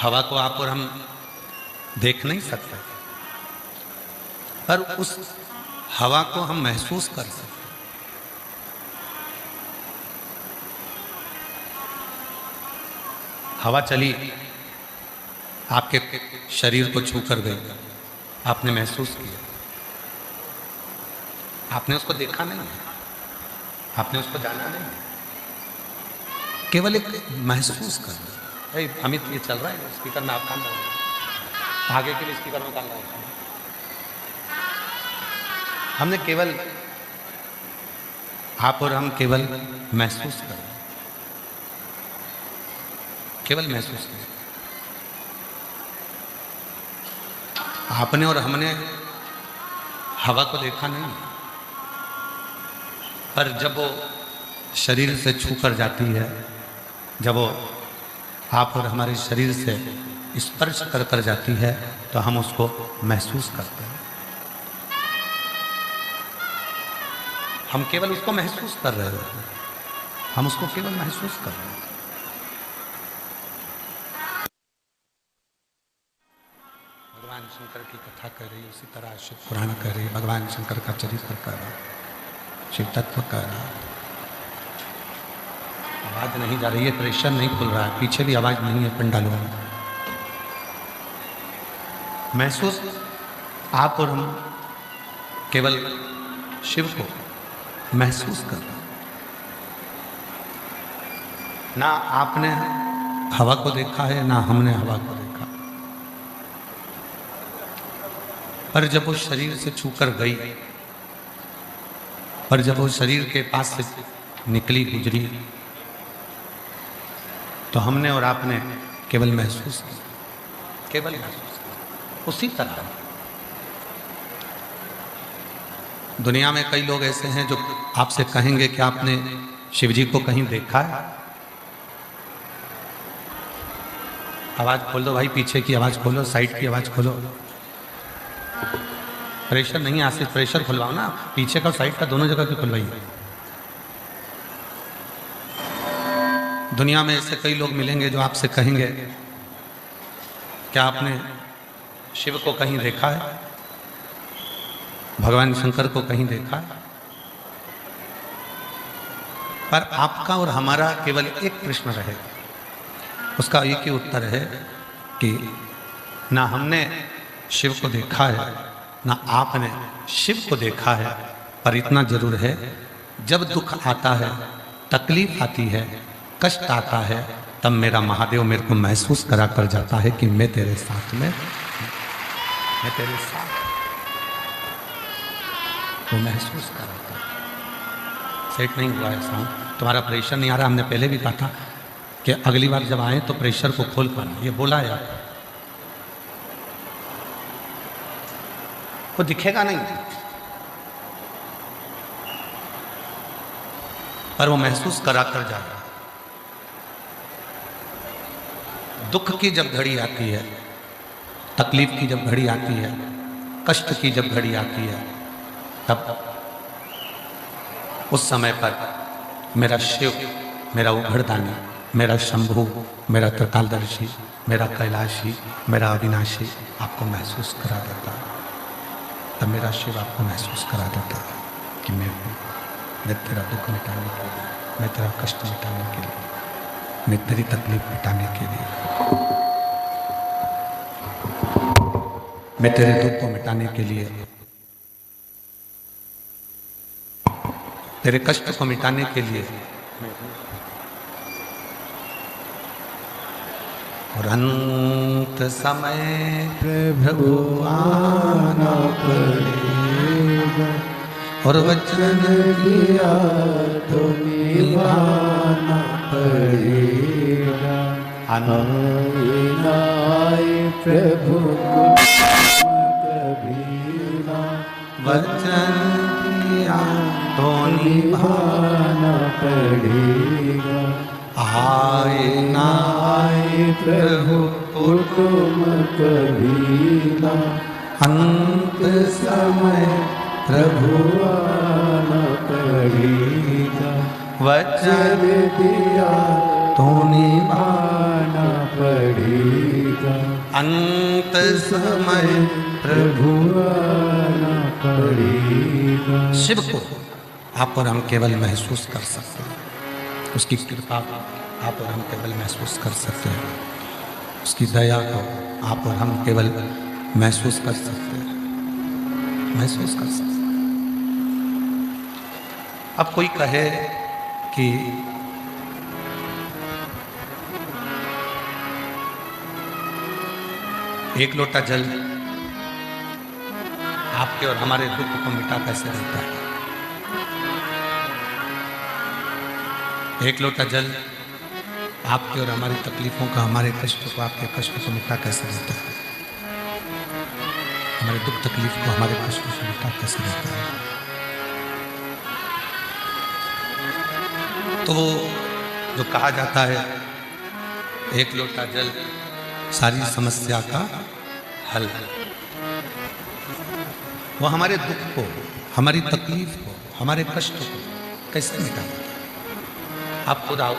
A: हवा को आप और हम देख नहीं सकते, पर उस हवा को हम महसूस कर सकते। हवा चली, आपके शरीर को छू कर गई, आपने महसूस किया, आपने उसको देखा नहीं है, आपने उसको जाना नहीं है, केवल एक महसूस करना। भाई अमित ये चल रहा है स्पीकर में, आप काम करें आगे के लिए स्पीकर में काम करें। हमने केवल, आप और हम केवल महसूस करें, केवल महसूस करें। आपने और हमने हवा को देखा नहीं, पर जब वो शरीर से छू कर जाती है, जब वो आप और हमारे शरीर से स्पर्श कर कर जाती है, तो हम उसको महसूस करते हैं। हम केवल उसको महसूस कर रहे होते हैं, हम उसको केवल महसूस कर रहे हैं। भगवान शंकर की कथा कर रही, उसी तरह शिव पुराण कर रही, भगवान शंकर का चरित्र कर रहा, शिव तत्व कर रहा। आवाज नहीं जा रही है, प्रेशर नहीं खुल रहा है, पीछे भी आवाज नहीं है पंडालों में। महसूस आप और हम केवल शिव को महसूस कर रहे हैं। ना आपने हवा को देखा है, ना हमने हवा को देखा, पर जब वो शरीर से छूकर गई, पर जब वो शरीर के पास से निकली, गुजरी, तो हमने और आपने केवल महसूस किया, केवल महसूस किया। उसी तरह दुनिया में कई लोग ऐसे हैं जो आपसे कहेंगे कि आपने शिव जी को कहीं देखा है। आवाज खोल दो भाई, पीछे की आवाज खोलो, साइड की आवाज खोलो। प्रेशर नहीं, आसिफ प्रेशर खुलवाओ ना, पीछे का साइड का दोनों जगह की खुलवाइए। दुनिया में ऐसे कई लोग मिलेंगे जो आपसे कहेंगे क्या आपने शिव को कहीं देखा है, भगवान शंकर को कहीं देखा है। पर आपका और हमारा केवल एक प्रश्न रहेगा, उसका एक ही उत्तर है कि ना हमने शिव को देखा है, ना आपने शिव को देखा है, पर इतना जरूर है, जब दुख आता है, तकलीफ आती है, कष्ट आता है, तब मेरा महादेव मेरे को महसूस करा कर जाता है कि मैं तेरे साथ में, मैं तेरे साथ, वो महसूस कराता है। सेट नहीं हुआ है साउंड, तुम्हारा प्रेशर नहीं आ रहा। हमने पहले भी कहा था कि अगली बार जब आए तो प्रेशर को खोल कर, ये बोला है आपको, वो दिखेगा नहीं, पर वो महसूस करा कर जाएगा। दुख की जब घड़ी आती है, तकलीफ की जब घड़ी आती है, कष्ट की जब घड़ी आती है, तब उस समय पर मेरा शिव, मेरा उघड़दानी, मेरा शंभु, मेरा त्रिकालदर्शी, मेरा कैलाशी, मेरा अविनाशी आपको महसूस करा देता है। तब मेरा शिव आपको महसूस करा देता है कि मैं तेरा दुख मिटाने के लिए, मैं तेरा कष्ट मिटाने के लिए, मैं तेरी तकलीफ मिटाने के लिए, मैं तेरे दुख को मिटाने के लिए, तेरे कष्ट को मिटाने के लिए, और अंत समय प्रभु आना पड़ेगा, और वचन दिया तो निभाना पड़ेगा।
B: आए प्रभु कभी ना,
A: वचन दिया तो निभाना
B: पड़ेगा।
A: आए ना
B: आए प्रभु हुक्म कभी ना,
A: अंत समय
B: प्रभु आना पड़ेगा।
A: वचन
B: दिया
A: तो निभा
B: आना पड़ेगा।
A: अंत समय
B: प्रभु आना पड़ेगा।
A: शिव को आप और हम केवल महसूस कर सकते हैं, उसकी कृपा आप और हम केवल महसूस कर सकते हैं, उसकी दया को आप और हम केवल महसूस कर सकते हैं, महसूस कर सकते हैं। अब कोई कहे कि एक लोटा जल आपके और हमारे दुख को मिटा कैसे देता है? एक लोटा जल आपके और हमारी तकलीफों का, हमारे कष्ट को, आपके कष्ट को मिटा कैसे देता है? हमारे दुख तकलीफ को, हमारे कष्ट से मिटा कैसे देता है? तो वो जो कहा जाता है एक लोटा जल सारी समस्या का हल, वो हमारे दुख को, हमारी तकलीफ को, हमारे कष्ट को कैसे मिटा देता है? आप खुद आओ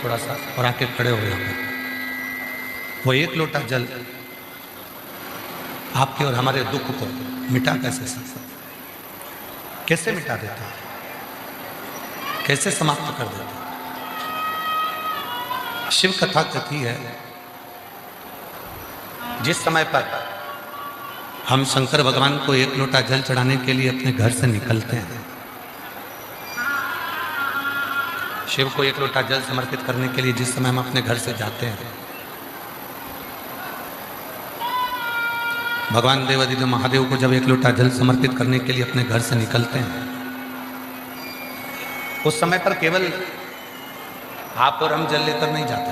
A: थोड़ा सा और आके खड़े हो यहाँ पर। वो एक लोटा जल आपके और हमारे दुख को मिटा कैसे सकता है? कैसे मिटा देता है? कैसे समाप्त कर देता है? शिव कथा कथी है, जिस समय पर हम शंकर भगवान को एक लोटा जल चढ़ाने के लिए अपने घर से निकलते हैं, शिव को एक लोटा जल समर्पित करने के लिए जिस समय हम अपने घर से जाते हैं, भगवान देवादिदेव महादेव को जब एक लोटा जल समर्पित करने के लिए अपने घर से निकलते हैं, उस समय पर केवल आप और हम जल लेकर नहीं जाते,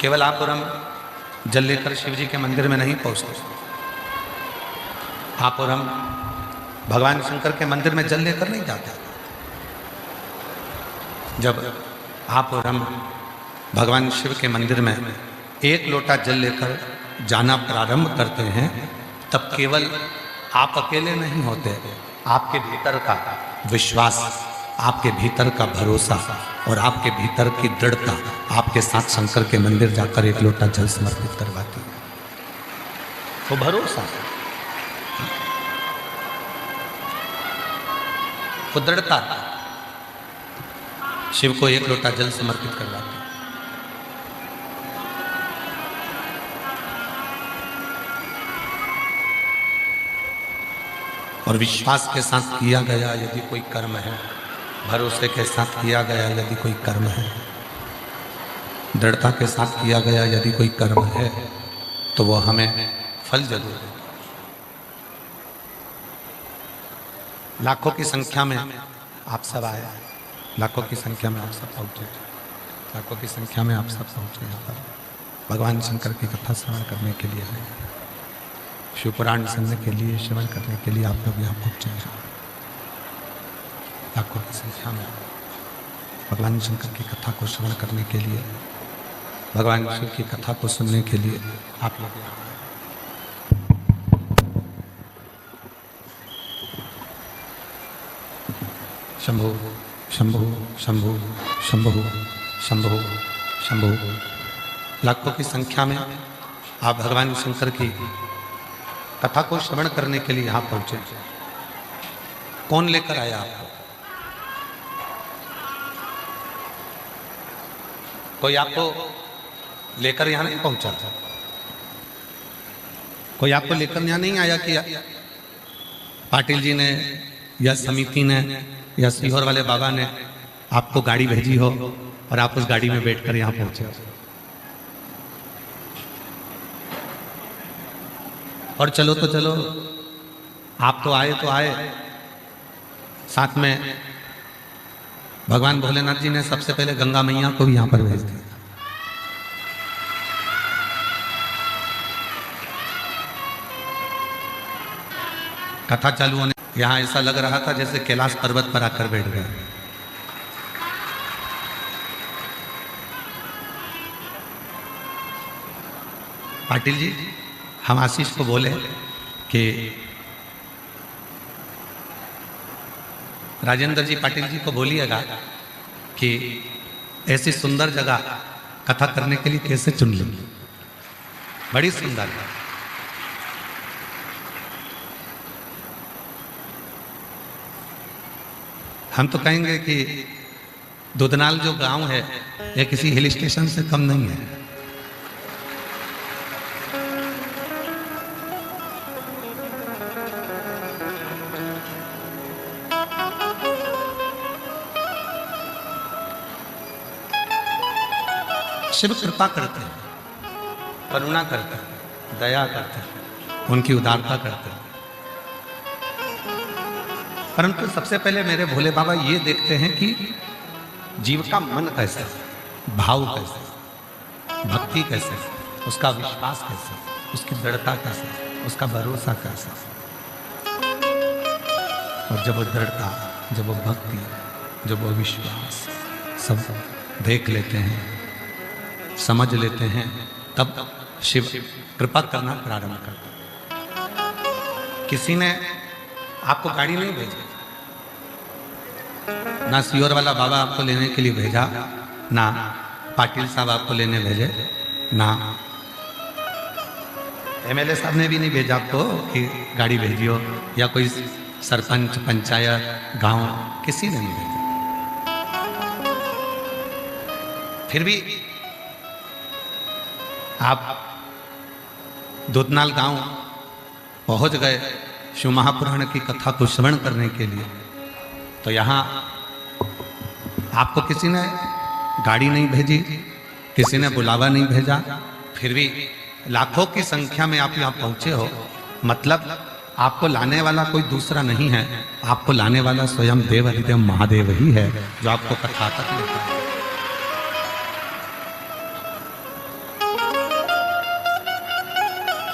A: केवल आप और हम जल लेकर शिव जी के मंदिर में नहीं पहुंचते, आप और हम भगवान शंकर के मंदिर में जल लेकर नहीं जाते। जब आप और हम भगवान शिव के मंदिर में एक लोटा जल लेकर जाना प्रारंभ करते हैं, तब केवल आप अकेले नहीं होते, आपके भीतर का विश्वास, आपके भीतर का भरोसा और आपके भीतर की दृढ़ता आपके साथ शंकर के मंदिर जाकर एक लोटा जल समर्पित करवाती है। वो भरोसा, वो दृढ़ता शिव को एक लोटा जल समर्पित करवाती है। और विश्वास के साथ किया गया यदि कोई कर्म है, भरोसे के साथ किया गया यदि कोई कर्म है, दृढ़ता के साथ किया गया यदि कोई कर्म है, तो वो हमें फल जरूर देगा। लाखों की संख्या में आप सब आए, लाखों की संख्या में आप सब पहुंचे, लाखों की संख्या में आप सब पहुंचे यहाँ पर भगवान शंकर की कथा श्रवण करने के लिए आए, शिव पुराण सुनने के लिए, श्रवण करने के लिए आप लोग यहाँ पहुंचे हैं। लाखों की संख्या में भगवान शंकर की कथा को श्रवण करने के लिए, भगवान शिव की कथा को सुनने के लिए आप लोग यहाँ आए। शंभु शंभु शंभु शंभु शंभु शंभु। लाखों की संख्या में आप भगवान शंकर की कथा को श्रवण करने के लिए यहाँ पहुंचे। कौन लेकर आया आपको? कोई आपको लेकर यहाँ नहीं पहुंचा था? कोई आपको लेकर यहाँ नहीं आया कि पाटिल जी ने या समिति ने या सीहोर वाले बाबा ने आपको गाड़ी भेजी हो और आप उस गाड़ी में बैठकर यहाँ पहुंचे? और चलो तो चलो, आप तो आए, साथ में भगवान भोलेनाथ जी ने सबसे पहले गंगा मैया को भी यहाँ पर भेज दिया। कथा चालू होने यहाँ ऐसा लग रहा था जैसे कैलाश पर्वत पर आकर बैठ गए। पाटिल जी, हम आशीष को बोले कि राजेंद्र जी पाटिल जी को बोलिएगा कि ऐसी सुंदर जगह कथा करने के लिए कैसे चुन ली, बड़ी सुंदर है। हम तो कहेंगे कि दुधनाल जो गांव है यह किसी हिल स्टेशन से कम नहीं है। शिव कृपा करते हैं, करुणा करते हैं, दया करते हैं, उनकी उदारता करते हैं। परंतु सबसे पहले मेरे भोले बाबा ये देखते हैं कि जीव का मन कैसा है, भाव कैसे, भक्ति कैसे, उसका विश्वास कैसे, उसकी दृढ़ता कैसे, उसका भरोसा कैसा। और जब वो दृढ़ता, जब वो भक्ति, जब वो विश्वास सब देख लेते हैं, समझ लेते हैं, तब शिव कृपा करना प्रारंभ करता है। किसी ने आपको गाड़ी नहीं भेजी, ना सीहोर वाला बाबा आपको लेने के लिए भेजा, ना पाटिल साहब आपको लेने भेजे, ना एमएलए साहब ने भी नहीं भेजा आपको कि गाड़ी भेजियो, या कोई सरपंच, पंचायत, गांव, किसी ने नहीं भेजा। फिर भी आप दुधनाल गांव पहुंच गए शिव महापुराण की कथा को श्रवण करने के लिए, तो यहाँ आपको किसी ने गाड़ी नहीं भेजी, किसी ने बुलावा नहीं भेजा, फिर भी लाखों की संख्या में आप यहाँ पहुंचे हो। मतलब आपको लाने वाला कोई दूसरा नहीं है, आपको लाने वाला स्वयं देव अधिदेव महादेव ही है, जो आपको कथा तक लेता है।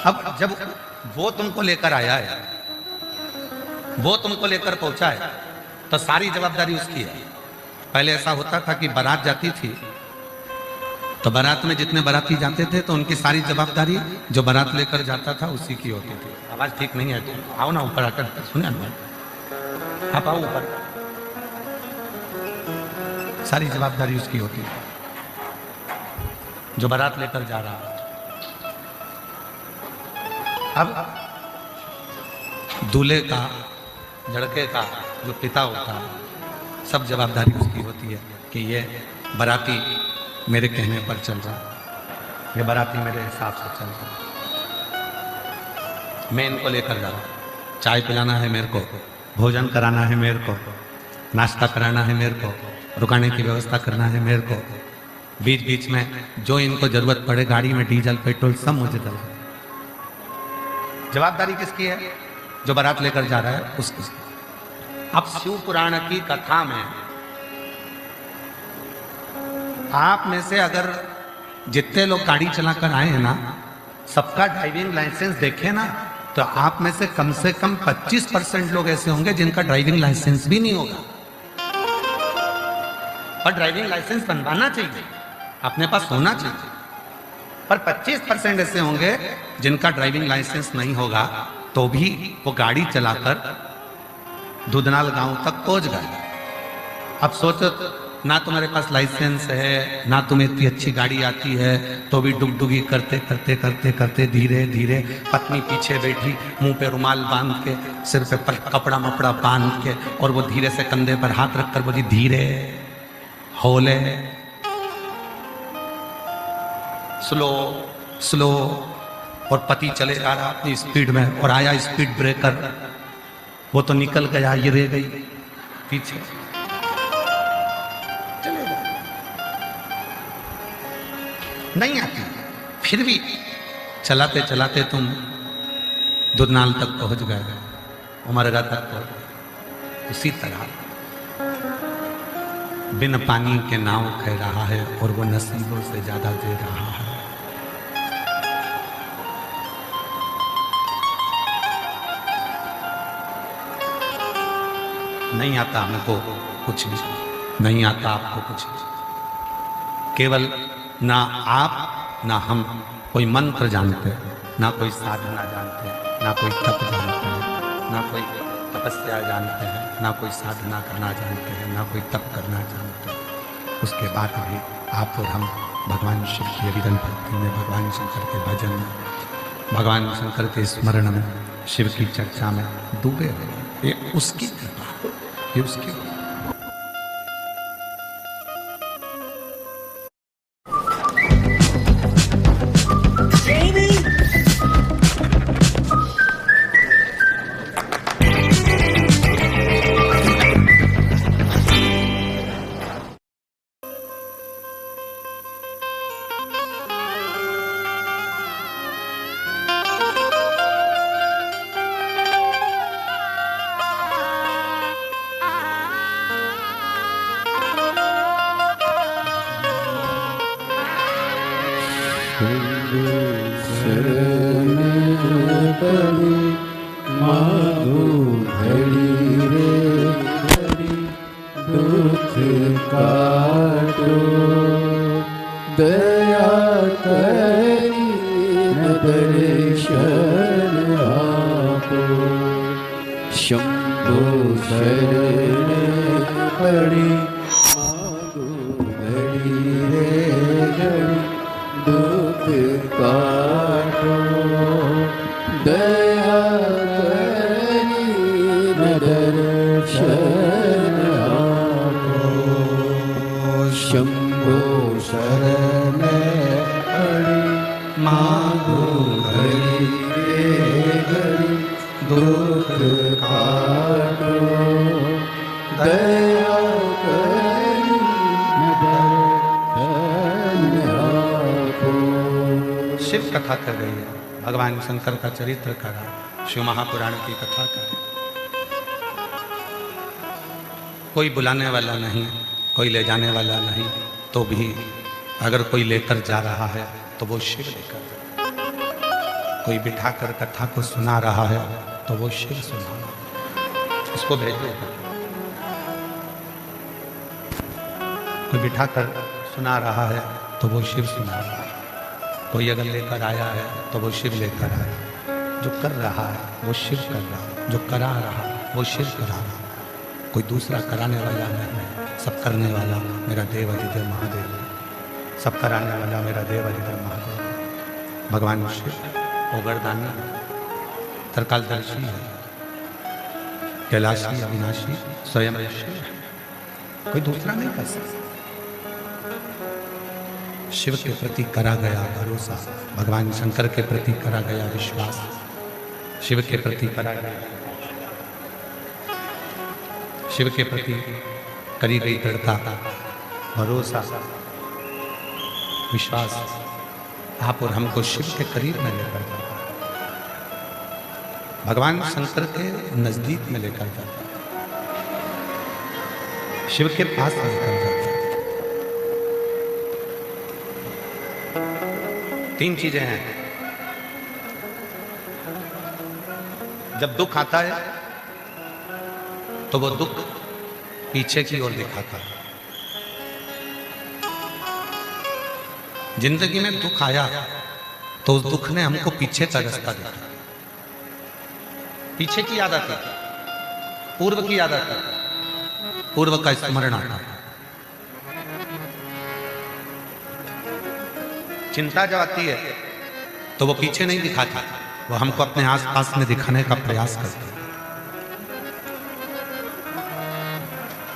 A: अब जब वो तुमको लेकर आया है, वो तुमको लेकर पहुंचा है, तो सारी जवाबदारी उसकी है। पहले ऐसा होता था कि बारात जाती थी, तो बारात में जितने बाराती जाते थे तो उनकी सारी जवाबदारी जो बारात लेकर जाता था उसी की होती थी। आवाज ठीक नहीं है, तो आओ ना ऊपर आकर सुने, आप आओ ऊपर। सारी जवाबदारी उसकी होती थी जो बारात लेकर जा रहा। अब दूल्हे का, लड़के का जो पिता होता है, सब जवाबदारी उसकी होती है कि ये बाराती मेरे कहने पर चल रहा है, ये बाराती मेरे हिसाब से चल रहा है, मैं इनको लेकर जा रहा हूँ। चाय पिलाना है मेरे को, भोजन कराना है मेरे को, नाश्ता कराना है मेरे को, रुकाने की व्यवस्था करना है मेरे को, बीच बीच में जो इनको जरूरत पड़े गाड़ी में डीजल पेट्रोल सब मुझे दिला। जवाबदारी किसकी है? जो बारात लेकर जा रहा है उसकी। अब शिव पुराण की कथा में आप में से अगर जितने लोग गाड़ी चलाकर आए हैं ना, सबका ड्राइविंग लाइसेंस देखे ना, तो आप में से कम 25% लोग ऐसे होंगे जिनका ड्राइविंग लाइसेंस भी नहीं होगा। और ड्राइविंग लाइसेंस बनवाना चाहिए, अपने पास होना चाहिए। पर 25% ऐसे होंगे जिनका ड्राइविंग लाइसेंस नहीं होगा, तो भी वो गाड़ी चलाकर दुधनाल गांव तक पहुंच गए। अब सोचो, ना तुम्हारे पास लाइसेंस है, ना तुम्हें इतनी अच्छी गाड़ी आती है, तो भी डुगडुगी करते करते करते करते धीरे धीरे, पत्नी पीछे बैठी मुंह पे रुमाल बांध के, सिर पे कपड़ा मपड़ा बांध के, और वो धीरे से कंधे पर हाथ रखकर बोली धीरे हौले स्लो स्लो। और पति चले जा रहा अपनी स्पीड में, और आया स्पीड ब्रेकर, वो तो निकल गया, ये रह गई पीछे। नहीं आती, फिर भी चलाते चलाते तुम दुधनाल तक पहुंच गए, उमरगा तक पहुंच गए। उसी तरह बिन पानी के नाव कह रहा है, और वो नसीबों से ज्यादा दे रहा है। नहीं आता हमको कुछ भी, नहीं आता आपको कुछ भी। केवल ना आप ना हम कोई मंत्र जानते, ना कोई साधना जानते, ना कोई तप जानते हैं, ना कोई तपस्या जानते हैं, ना कोई साधना करना जानते हैं, ना कोई तप करना जानते हैं। उसके बाद भी आप और हम भगवान शिव की अविरल भक्ति में, भगवान शंकर के भजन में, भगवान शंकर के स्मरण में, शिव की चर्चा में डूबे हुए। ये उसकी कृपा, ये उसकी। शिव कथा कर रही है, भगवान शंकर का चरित्र कर रहा है, शिव महापुराण की कथा कर रही है। कोई बुलाने वाला नहीं, कोई ले जाने वाला नहीं, तो भी अगर कोई लेकर जा रहा है तो वो शिव लेकर। कोई बिठाकर कथा को सुना रहा है तो वो शिव सुना रहा है, उसको भेजो। कोई बिठाकर सुना रहा है तो वो शिव सुना रहा है। कोई अगर लेकर आया है तो वो शिव लेकर आया। जो कर रहा है वो शिव कर रहा है, जो करा रहा है वो शिव करा रहा है। कोई दूसरा कराने वाला नहीं है, सब करने वाला मेरा देव अधिदेव महादेव है। सब कराने वाला मेरा देव अधिदेव महादेव है। भगवान शिव ओगरदानी तरकालदर्शी है, कैलाशी अविनाशी स्वयं शिव है, कोई दूसरा नहीं कर सकता। शिव के प्रति करा गया भरोसा, भगवान शंकर के प्रति करा गया विश्वास, शिव के प्रति करा गया शिव के प्रति करी गई दृढ़ता, भरोसा, विश्वास आप और हमको शिव के करीब में लेकर जाता है, भगवान शंकर के नजदीक में लेकर जाता है, शिव के पास लेकर जाता है। तीन चीजें हैं। जब दुख आता है तो वो दुख पीछे की ओर दिखाता है। जिंदगी में दुख आया तो उस दुख ने हमको पीछे का रास्ता दिखाया। पीछे की याद आती, पूर्व की याद आती, पूर्व का स्मरण आता। चिंता जब आती है तो वो पीछे नहीं दिखाती, वो हमको अपने आसपास में दिखाने का प्रयास करती है।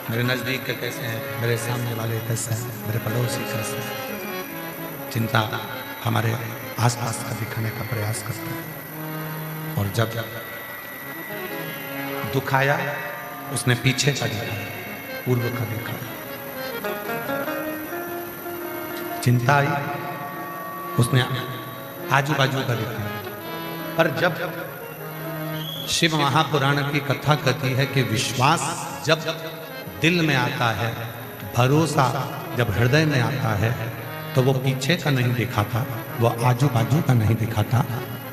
A: मेरे नजदीक के कैसे हैं, मेरे सामने वाले कैसे हैं, मेरे पड़ोसी कैसे हैं। चिंता हमारे आसपास का दिखाने का प्रयास करती है। और जब दुख आया उसने पीछे का दिखाया, पूर्व का दिखाया। चिंता आई उसने आजू बाजू का दिखाया। पर जब शिव महापुराण की कथा कहती है कि विश्वास जब दिल में आता है, भरोसा जब हृदय में आता है, तो वो पीछे का नहीं दिखाता, वो आजू बाजू का नहीं दिखाता।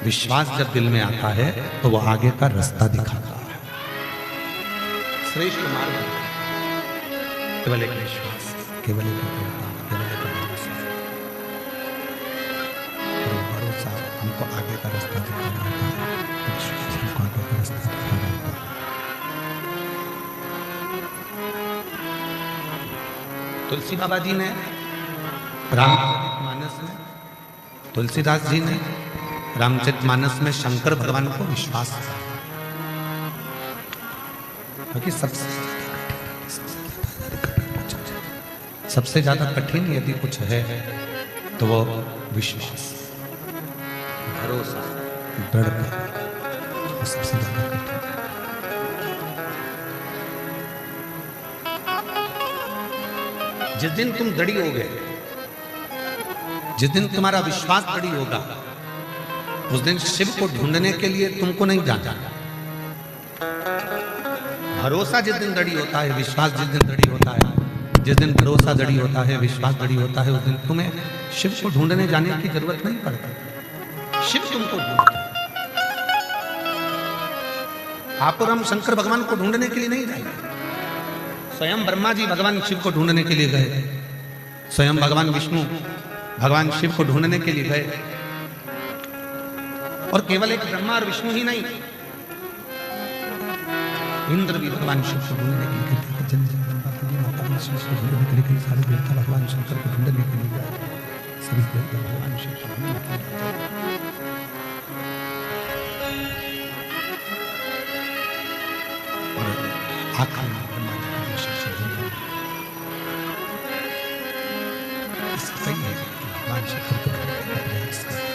A: विश्वास जब दिल में आता है तो वो आगे का रास्ता दिखाता है। श्रेष्ठ मार्ग केवल एक विश्वास, केवल एक भरोसा हमको आगे का रास्ता दिखा रहा होता है। विश्वास हमको आगे का रास्ता दिखा रहा होता है। तुलसी बाबा जी ने रामचरितमानस में, तुलसीदास जी ने रामचरितमानस में शंकर भगवान को विश्वास किया, क्योंकि सबसे ज्यादा कठिन यदि कुछ है तो वो विश्वास, भरोसा, दृढ़ता, वो सबसे ज्यादा कठिन। जिस दिन तुम दृढ़ होगे, जिस दिन तुम्हारा विश्वास दृढ़ होगा, उस दिन शिव को ढूंढने के लिए तुमको नहीं जाना। भरोसा जिस दिन दृढ़ होता है, विश्वास जिस दिन दृढ़ होता है, जिस दिन भरोसा दृढ़ होता है, विश्वास दृढ़ होता है, उस दिन तुम्हें शिव को ढूंढने जाने की जरूरत नहीं पड़ती। शिव तुमको ढूंढता है। आप और हम शंकर भगवान को ढूंढने के लिए नहीं जाएंगे। स्वयं ब्रह्मा जी भगवान शिव को ढूंढने के लिए गए, स्वयं भगवान विष्णु भगवान शिव को ढूंढने के लिए गए। और केवल एक ब्रह्मा और विष्णु ही नहीं, इंद्र भी भगवान शिव को ढूंढने के लिए गए। सारे देवता भगवान शंकर को ढूंढने के लिए गए, सभी देवता भगवान शिव को ढूंढने के लिए गए। और आखिर में ब्रह्मा जी को शिव से ढूंढने, सही है कि भगवान शंकर को ढूंढने का प्रयास करें।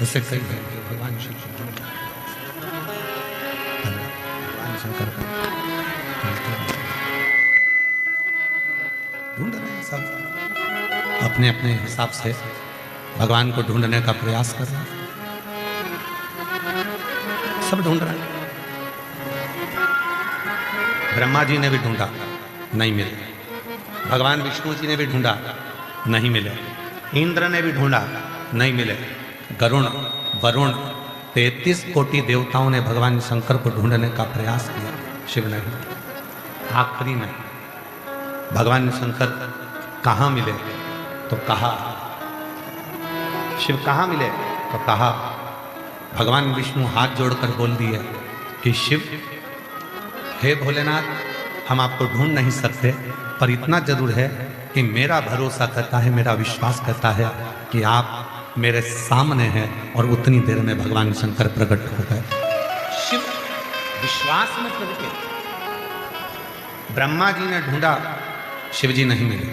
A: उससे सही है कि भगवान शिव को ढूंढने, भगवान शंकर को ढूंढ रहे हैं सब, अपने अपने हिसाब से भगवान को ढूंढने का प्रयास कर रहे हैं। सब ढूंढ रहे हैं। ब्रह्मा जी ने भी ढूंढा, नहीं मिले। भगवान विष्णु जी ने भी ढूंढा, नहीं मिले। इंद्र ने भी ढूंढा, नहीं मिले। गरुण, वरुण, 33 कोटि देवताओं ने भगवान शंकर को ढूंढने का प्रयास किया, शिव नहीं। आखिरी में भगवान शंकर कहाँ मिले तो कहा, शिव कहाँ मिले तो कहा, भगवान विष्णु हाथ जोड़कर बोल दिए कि शिव, हे भोलेनाथ, हम आपको ढूंढ नहीं सकते, पर इतना जरूर है कि मेरा भरोसा करता है, मेरा विश्वास करता है कि आप मेरे सामने हैं। और उतनी देर में भगवान शंकर प्रकट हो गए। शिव विश्वास में प्रकटे। ब्रह्मा जी ने ढूंढा, शिव जी नहीं मिले।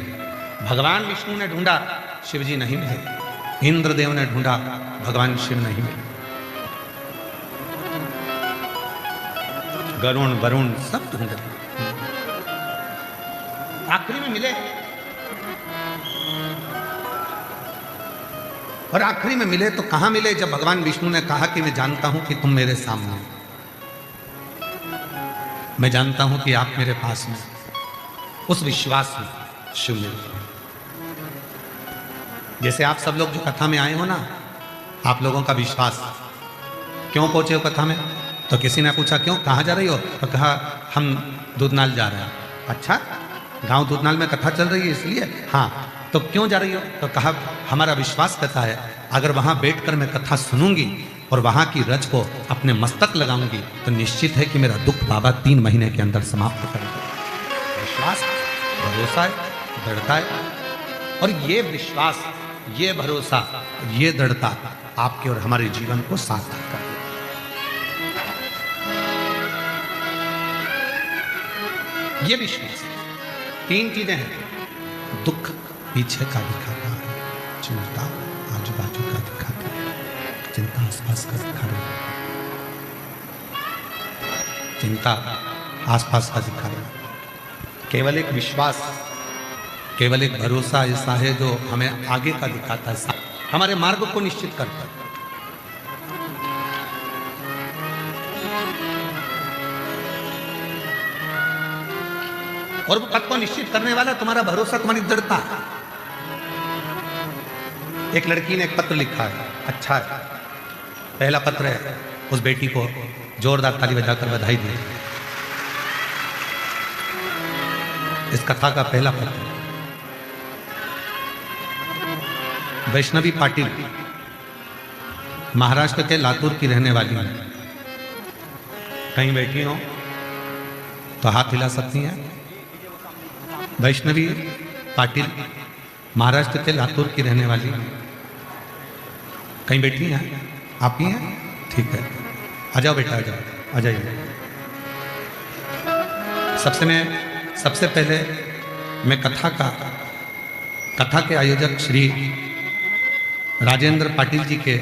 A: भगवान विष्णु ने ढूंढा, शिव जी नहीं मिले। इंद्रदेव ने ढूंढा, भगवान शिव नहीं मिले। गरुण वरुण सब ढूंढे, आखिरी में मिले। और आखिरी में मिले तो कहां मिले? जब भगवान विष्णु ने कहा कि मैं जानता हूं कि तुम मेरे सामने हो, मैं जानता हूं कि आप मेरे पास में, उस विश्वास में शिव मिले। जैसे आप सब लोग जो कथा में आए हो ना, आप लोगों का विश्वास, क्यों पहुंचे हो कथा में? तो किसी ने पूछा क्यों, कहाँ जा रही हो? तो कहा हम दूधनाल जा रहे हैं। अच्छा, गांव दूधनाल में कथा चल रही है इसलिए? हाँ। तो क्यों जा रही हो? तो कहा हमारा विश्वास कहता है अगर वहां बैठकर मैं कथा सुनूंगी और वहां की रज को अपने मस्तक लगाऊंगी तो निश्चित है कि मेरा दुख बाबा 3 महीने के अंदर समाप्त करेगा। विश्वास, भरोसा है, दृढ़ता है। और ये विश्वास, ये भरोसा, ये दृढ़ता आपके और हमारे जीवन को सार्थक कर देगा। ये विश्वास, 3 चीजें हैं। दुख पीछे का दिखाता है, चिंता आजू बाजू का दिखाता है, चिंता आसपास का दिखा रही है, चिंता आसपास का दिखा रही है। केवल एक विश्वास, केवल एक भरोसा ऐसा है जो हमें आगे का दिखाता है, हमारे मार्ग को निश्चित करता है। और वो पथ को निश्चित करने वाला तुम्हारा भरोसा, तुम्हारी दृढ़ता। एक लड़की ने एक पत्र लिखा है, अच्छा है, पहला पत्र है, उस बेटी को जोरदार ताली बजाकर बधाई दी। इस कथा का पहला पत्र। वैष्णवी पाटिल महाराष्ट्र के लातूर की रहने वाली है। कहीं बैठी हो तो हाथ हिला सकती हैं। वैष्णवी पाटिल महाराष्ट्र के लातूर की रहने वाली, कहीं बैठी हैं? आप ही हैं? ठीक है, आ जाओ बेटा, आ जाओ, आ जाइए। सबसे पहले मैं कथा के आयोजक श्री राजेंद्र पाटिल जी के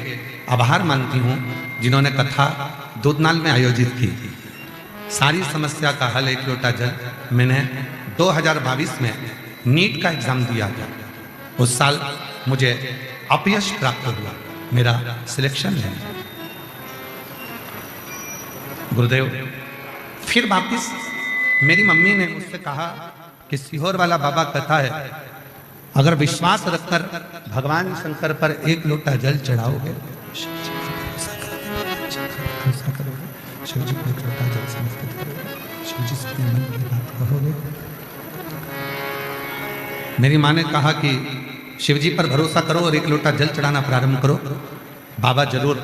A: आभार मानती हूँ, जिन्होंने कथा दूधनाल में आयोजित की। सारी समस्या का हल एक लोटा जल। मैंने 2022 में नीट का एग्जाम दिया था। उस साल मुझे अपयश प्राप्त हुआ, मेरा सिलेक्शन है। गुरुदेव, फिर वापिस मेरी मम्मी ने मुझसे कहा कि सीहोर वाला बाबा कहता है अगर विश्वास रखकर भगवान शंकर पर एक लोटा जल चढ़ाओगे, शिव जी को एक लोटा जल समर्पित करोगे, शिव जी से अपने मन की बात कहोगे। मेरी माँ ने कहा कि शिव जी पर भरोसा करो और एक लोटा जल चढ़ाना प्रारंभ करो, बाबा जरूर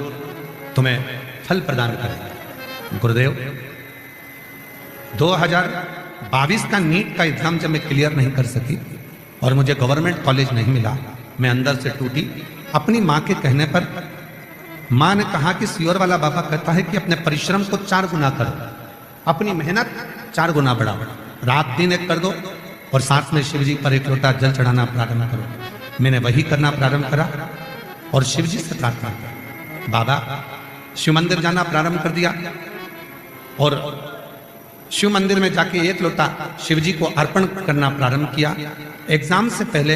A: तुम्हें फल प्रदान करेंगे। गुरुदेव, 2022 का नीट का एग्जाम जब मैं क्लियर नहीं कर सकी और मुझे गवर्नमेंट कॉलेज नहीं मिला, मैं अंदर से टूटी। अपनी माँ के कहने पर माँ ने कहा कि सीहोर वाला बाबा कहता है कि अपने परिश्रम को 4 गुना करो, अपनी मेहनत 4 गुना बढ़ाओ, रात दिन एक कर दो और साथ में शिव जी पर एक लोटा जल चढ़ाना प्रारंभ करो। मैंने वही करना प्रारंभ करा और शिव जी से प्रार्थना की। बाबा, शिव मंदिर जाना प्रारंभ कर दिया और शिव मंदिर में जाके एक लोटा शिव जी को अर्पण करना प्रारंभ किया। एग्जाम से पहले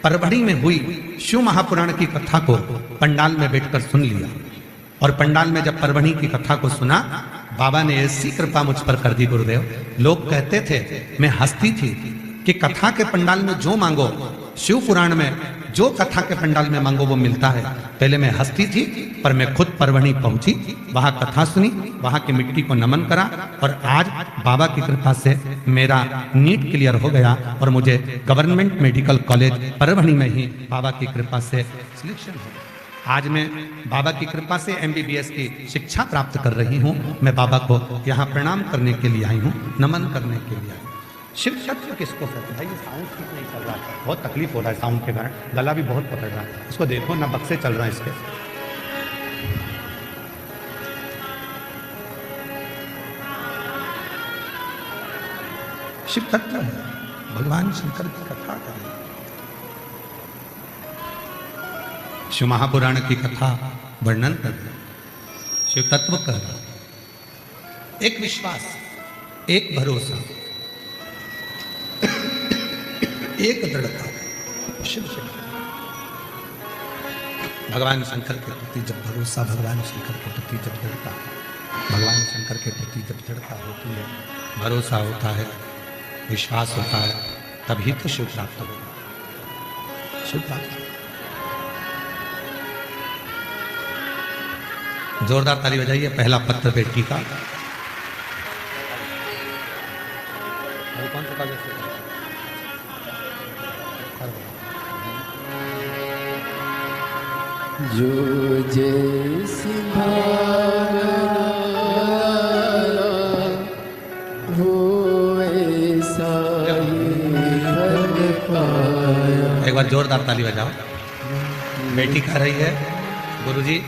A: परभणी में हुई शिव महापुराण की कथा को पंडाल में बैठकर सुन लिया और पंडाल में जब परभणी की कथा को सुना, बाबा ने ऐसी कृपा मुझ पर कर दी। गुरुदेव, लोग कहते थे, मैं हंसती थी कि कथा के पंडाल में जो मांगो, शिव पुराण में जो कथा के पंडाल में मांगो वो मिलता है। पहले मैं हंसती थी, पर मैं खुद परभणी पहुंची, वहां कथा सुनी, वहां की मिट्टी को नमन करा और आज बाबा की कृपा से मेरा नीट क्लियर हो गया और मुझे गवर्नमेंट मेडिकल कॉलेज परभणी में ही बाबा की कृपा से सिलेक्शन हो गया। आज मैं बाबा की कृपा से MBBS की शिक्षा प्राप्त कर रही हूँ। मैं बाबा को यहाँ प्रणाम करने के लिए आई हूँ, नमन करने के लिए आई हूँ। शिव शक्ति किसको कहते हैं? भाई, ये साउंड ठीक नहीं चल रहा है, बहुत तकलीफ हो रहा है साउंड के कारण, गला भी बहुत पकड़ रहा है। इसको देखो ना, बक्से चल रहा है इसके। शिव तत्व है, भगवान शंकर की कथा करें, शिव महापुराण की कथा वर्णन कर, शिव तत्व कर। एक विश्वास, एक भरोसा, एक दृढ़ता। शिव शक्ति भगवान शंकर के प्रति जब भरोसा, भगवान शंकर के प्रति जब दृढ़ता, भगवान शंकर के प्रति जब दृढ़ता होती है, भरोसा होता है, विश्वास होता है, तभी तो शिव प्राप्त होगा। शिव प्राप्त। जोरदार ताली बजाइए। पहला पत्र पे टीका। कौन सा कागज है?
B: जो जैसी भावना वो ऐसा ही फल पाया।
A: एक बार जोरदार ताली बजाओ। बेटी कह रही है, गुरुजी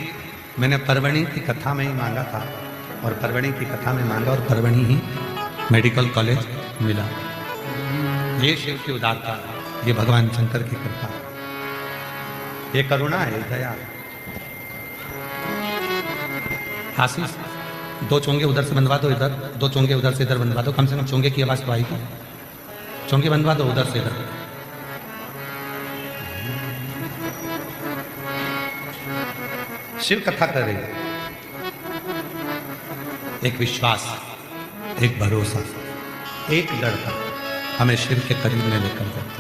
A: मैंने परवणी की कथा में ही मांगा था, और परवणी की कथा में मांगा, और परवणी ही मेडिकल कॉलेज मिला। ये शिव की उदारता, ये भगवान शंकर की कृपा, ये करुणा है, दया। आशीष, दो चोंगे उधर से बनवा दो, इधर दो चोंगे उधर से इधर बनवा दो। कम से कम चोंगे की आवाज तो आएगी। चोंगे बनवा दो उधर से इधर। शिव कथा कर रही है। एक विश्वास, एक भरोसा, एक दृढ़ता हमें शिव के करीब में लेकर जाती,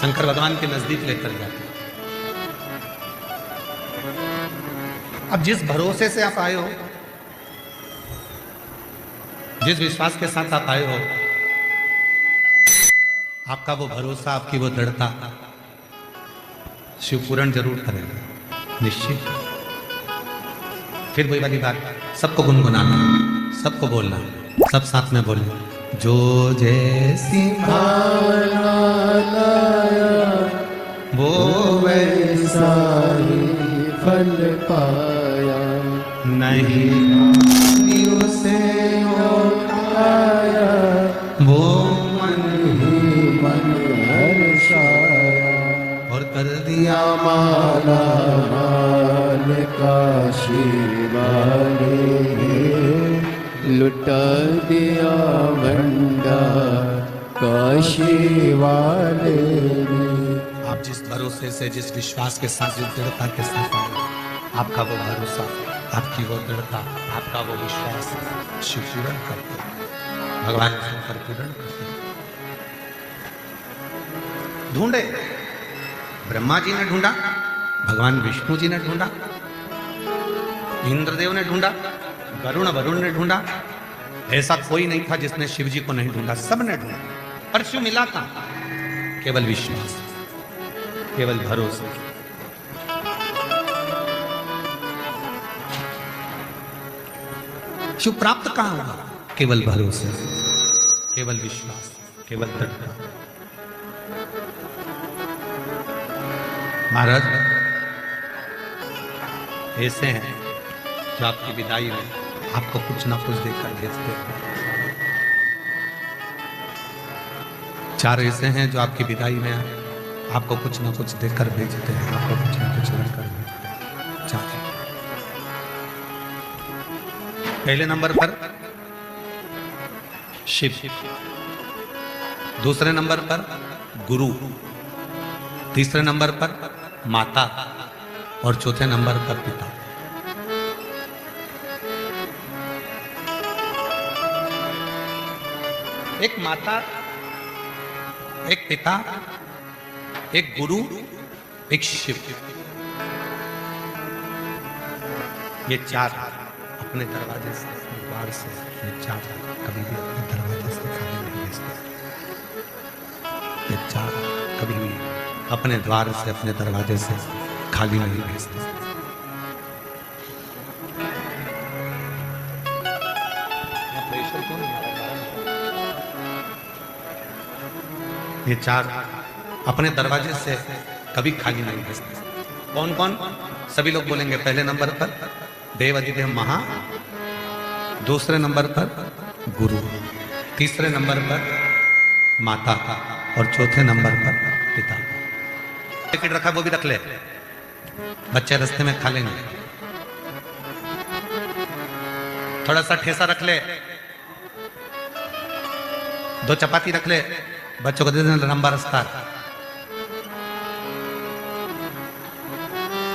A: शंकर भगवान के नजदीक लेकर जाती। अब जिस भरोसे से आप आए हो, जिस विश्वास के साथ आप आए हो, आपका वो भरोसा, आपकी वो दृढ़ता शिव पूर्ण जरूर करेगा, निश्चित। फिर वही वाली बात, सबको गुनगुनाना, सबको बोलना, सब साथ में बोलना। जो जैसी
B: भावना लाया
A: वो
B: वैसा ही फल पाया।
A: नहीं उसे
B: आया
A: वो
B: मन ही मन हर्षाया।
A: और कर दिया
B: माला माल काशी वाले लुटा दिया भंडार काशी वाले ने।
A: आप जिस भरोसे से, जिस विश्वास के साथ, जिस दृढ़ता के साथ आए, आपका वो भरोसा, आपकी वो दृढ़ता, आपका वो विश्वास शिव पूर्ण करते, भगवान शंकर पूर्ण करते। ढूंढे, ब्रह्मा जी ने ढूंढा, भगवान विष्णु जी ने ढूंढा, इंद्रदेव ने ढूंढा, वरुण ने ढूंढा। ऐसा कोई नहीं था जिसने शिव जी को नहीं ढूंढा, सब ने ढूंढा। पर शिव मिला था केवल विश्वास, केवल भरोसा। शिव प्राप्त कहां हुआ? केवल भरोसे, केवल विश्वास, केवल दृढ़ता। महाराज ऐसे हैं जो आपकी विदाई में आपको कुछ ना कुछ देकर भेजते हैं। चार ऐसे हैं जो आपकी विदाई में आपको कुछ ना कुछ देकर भेजते हैं, आपको कुछ ना कुछ देकर भेजते हैं। चार। पहले नंबर पर शिव, दूसरे नंबर पर गुरु, तीसरे नंबर पर माता, और चौथे नंबर पर पिता। एक माता, एक पिता, एक गुरु, एक शिव, ये चार अपने दरवाजे से, द्वार से, ये चार कभी भी अपने दरवाजे से खाली नहीं भेजते। ये चार कभी भी अपने द्वार से, अपने दरवाजे से खाली नहीं भेजते। ये चार अपने दरवाजे से कभी खाली नहीं भेजते। कौन कौन? सभी लोग बोलेंगे। पहले नंबर पर देवाधिदेव महा, दूसरे नंबर पर गुरु, तीसरे नंबर पर माता, और चौथे नंबर पर पिता। टिकट रखा वो भी रख ले, बच्चे रास्ते में खा लेंगे। थोड़ा सा ठेसा रख ले, 2 चपाती रख ले, बच्चों को दे देना लंबा रास्ता।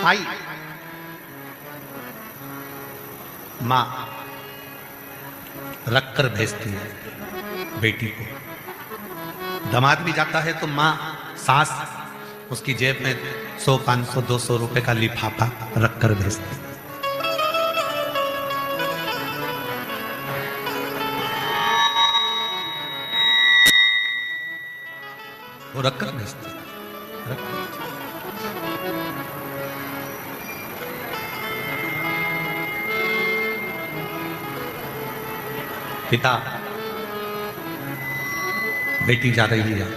A: आई मां रख कर भेजती है बेटी को। दामाद भी जाता है तो मां सास उसकी जेब में 100, 500, 200 रुपए का लिफाफा रख कर भेजती है। वो रख कर भेजती है, रख कर। पिता, बेटी जा रही है,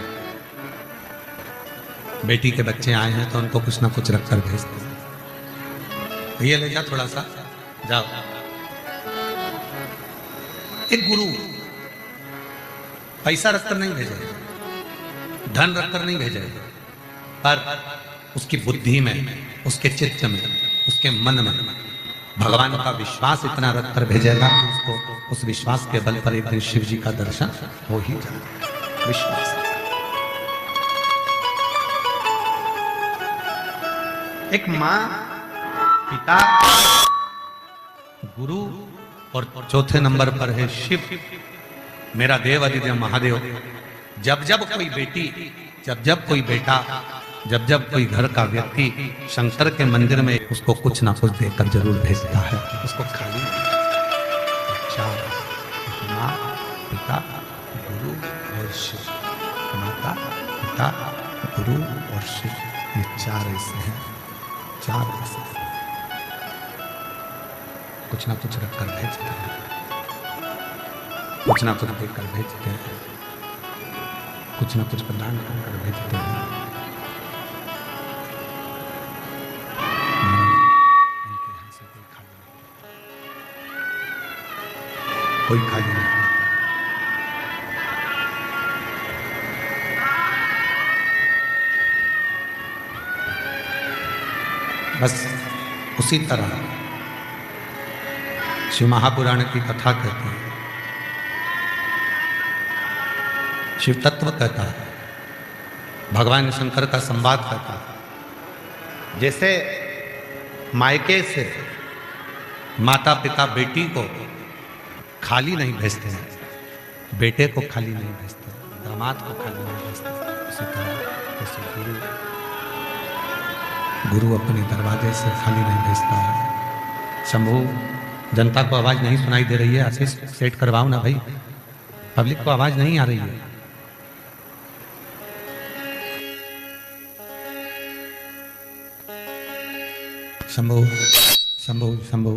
A: बेटी के बच्चे आए हैं तो उनको कुछ ना कुछ रखकर भेजते हैं। ये ले जा थोड़ा सा, जाओ। एक गुरु पैसा रखकर नहीं भेजेगा, धन रखकर नहीं भेजेगा, पर उसकी बुद्धि में, उसके चित्त में, उसके मन में भगवान का विश्वास इतना रखकर भेजेगा कि उसको उस विश्वास के बल पर एक दिन शिव जी का दर्शन हो ही जाएगा। विश्वास। एक मां, पिता, गुरु और चौथे नंबर पर है शिव, मेरा देव अधिदेव महादेव। जब जब कोई बेटी, जब जब कोई बेटा, जब जब कोई घर का व्यक्ति शंकर के मंदिर में उसको कुछ ना कुछ देकर जरूर भेजता है। उसको खाली चार, माँ, पिता, गुरु और शिव। माता, पिता, गुरु और शिव, ये 4 ऐसे हैं, 4 ऐसे कुछ ना कुछ रखकर भेजते हैं, कुछ ना कुछ देकर भेजते हैं, कुछ ना कुछ प्रदान कर भेजते हैं। उनके यहाँ से कोई खाली नहीं। बस उसी तरह शिव महापुराण की कथा कहती है, शिव तत्व कहता है, भगवान शंकर का संवाद कहता है। जैसे मायके से माता पिता बेटी को खाली नहीं भेजते हैं, बेटे को खाली नहीं भेजते, दामाद को खाली नहीं भेजते, उसी तरह जैसे गुरु अपने दरवाजे से खाली नहीं भेजता है। शंभू, जनता को आवाज नहीं सुनाई दे रही है, आशीष सेट करवाओ ना भाई, पब्लिक को आवाज नहीं आ रही है। शंभू, शंभू, शंभू,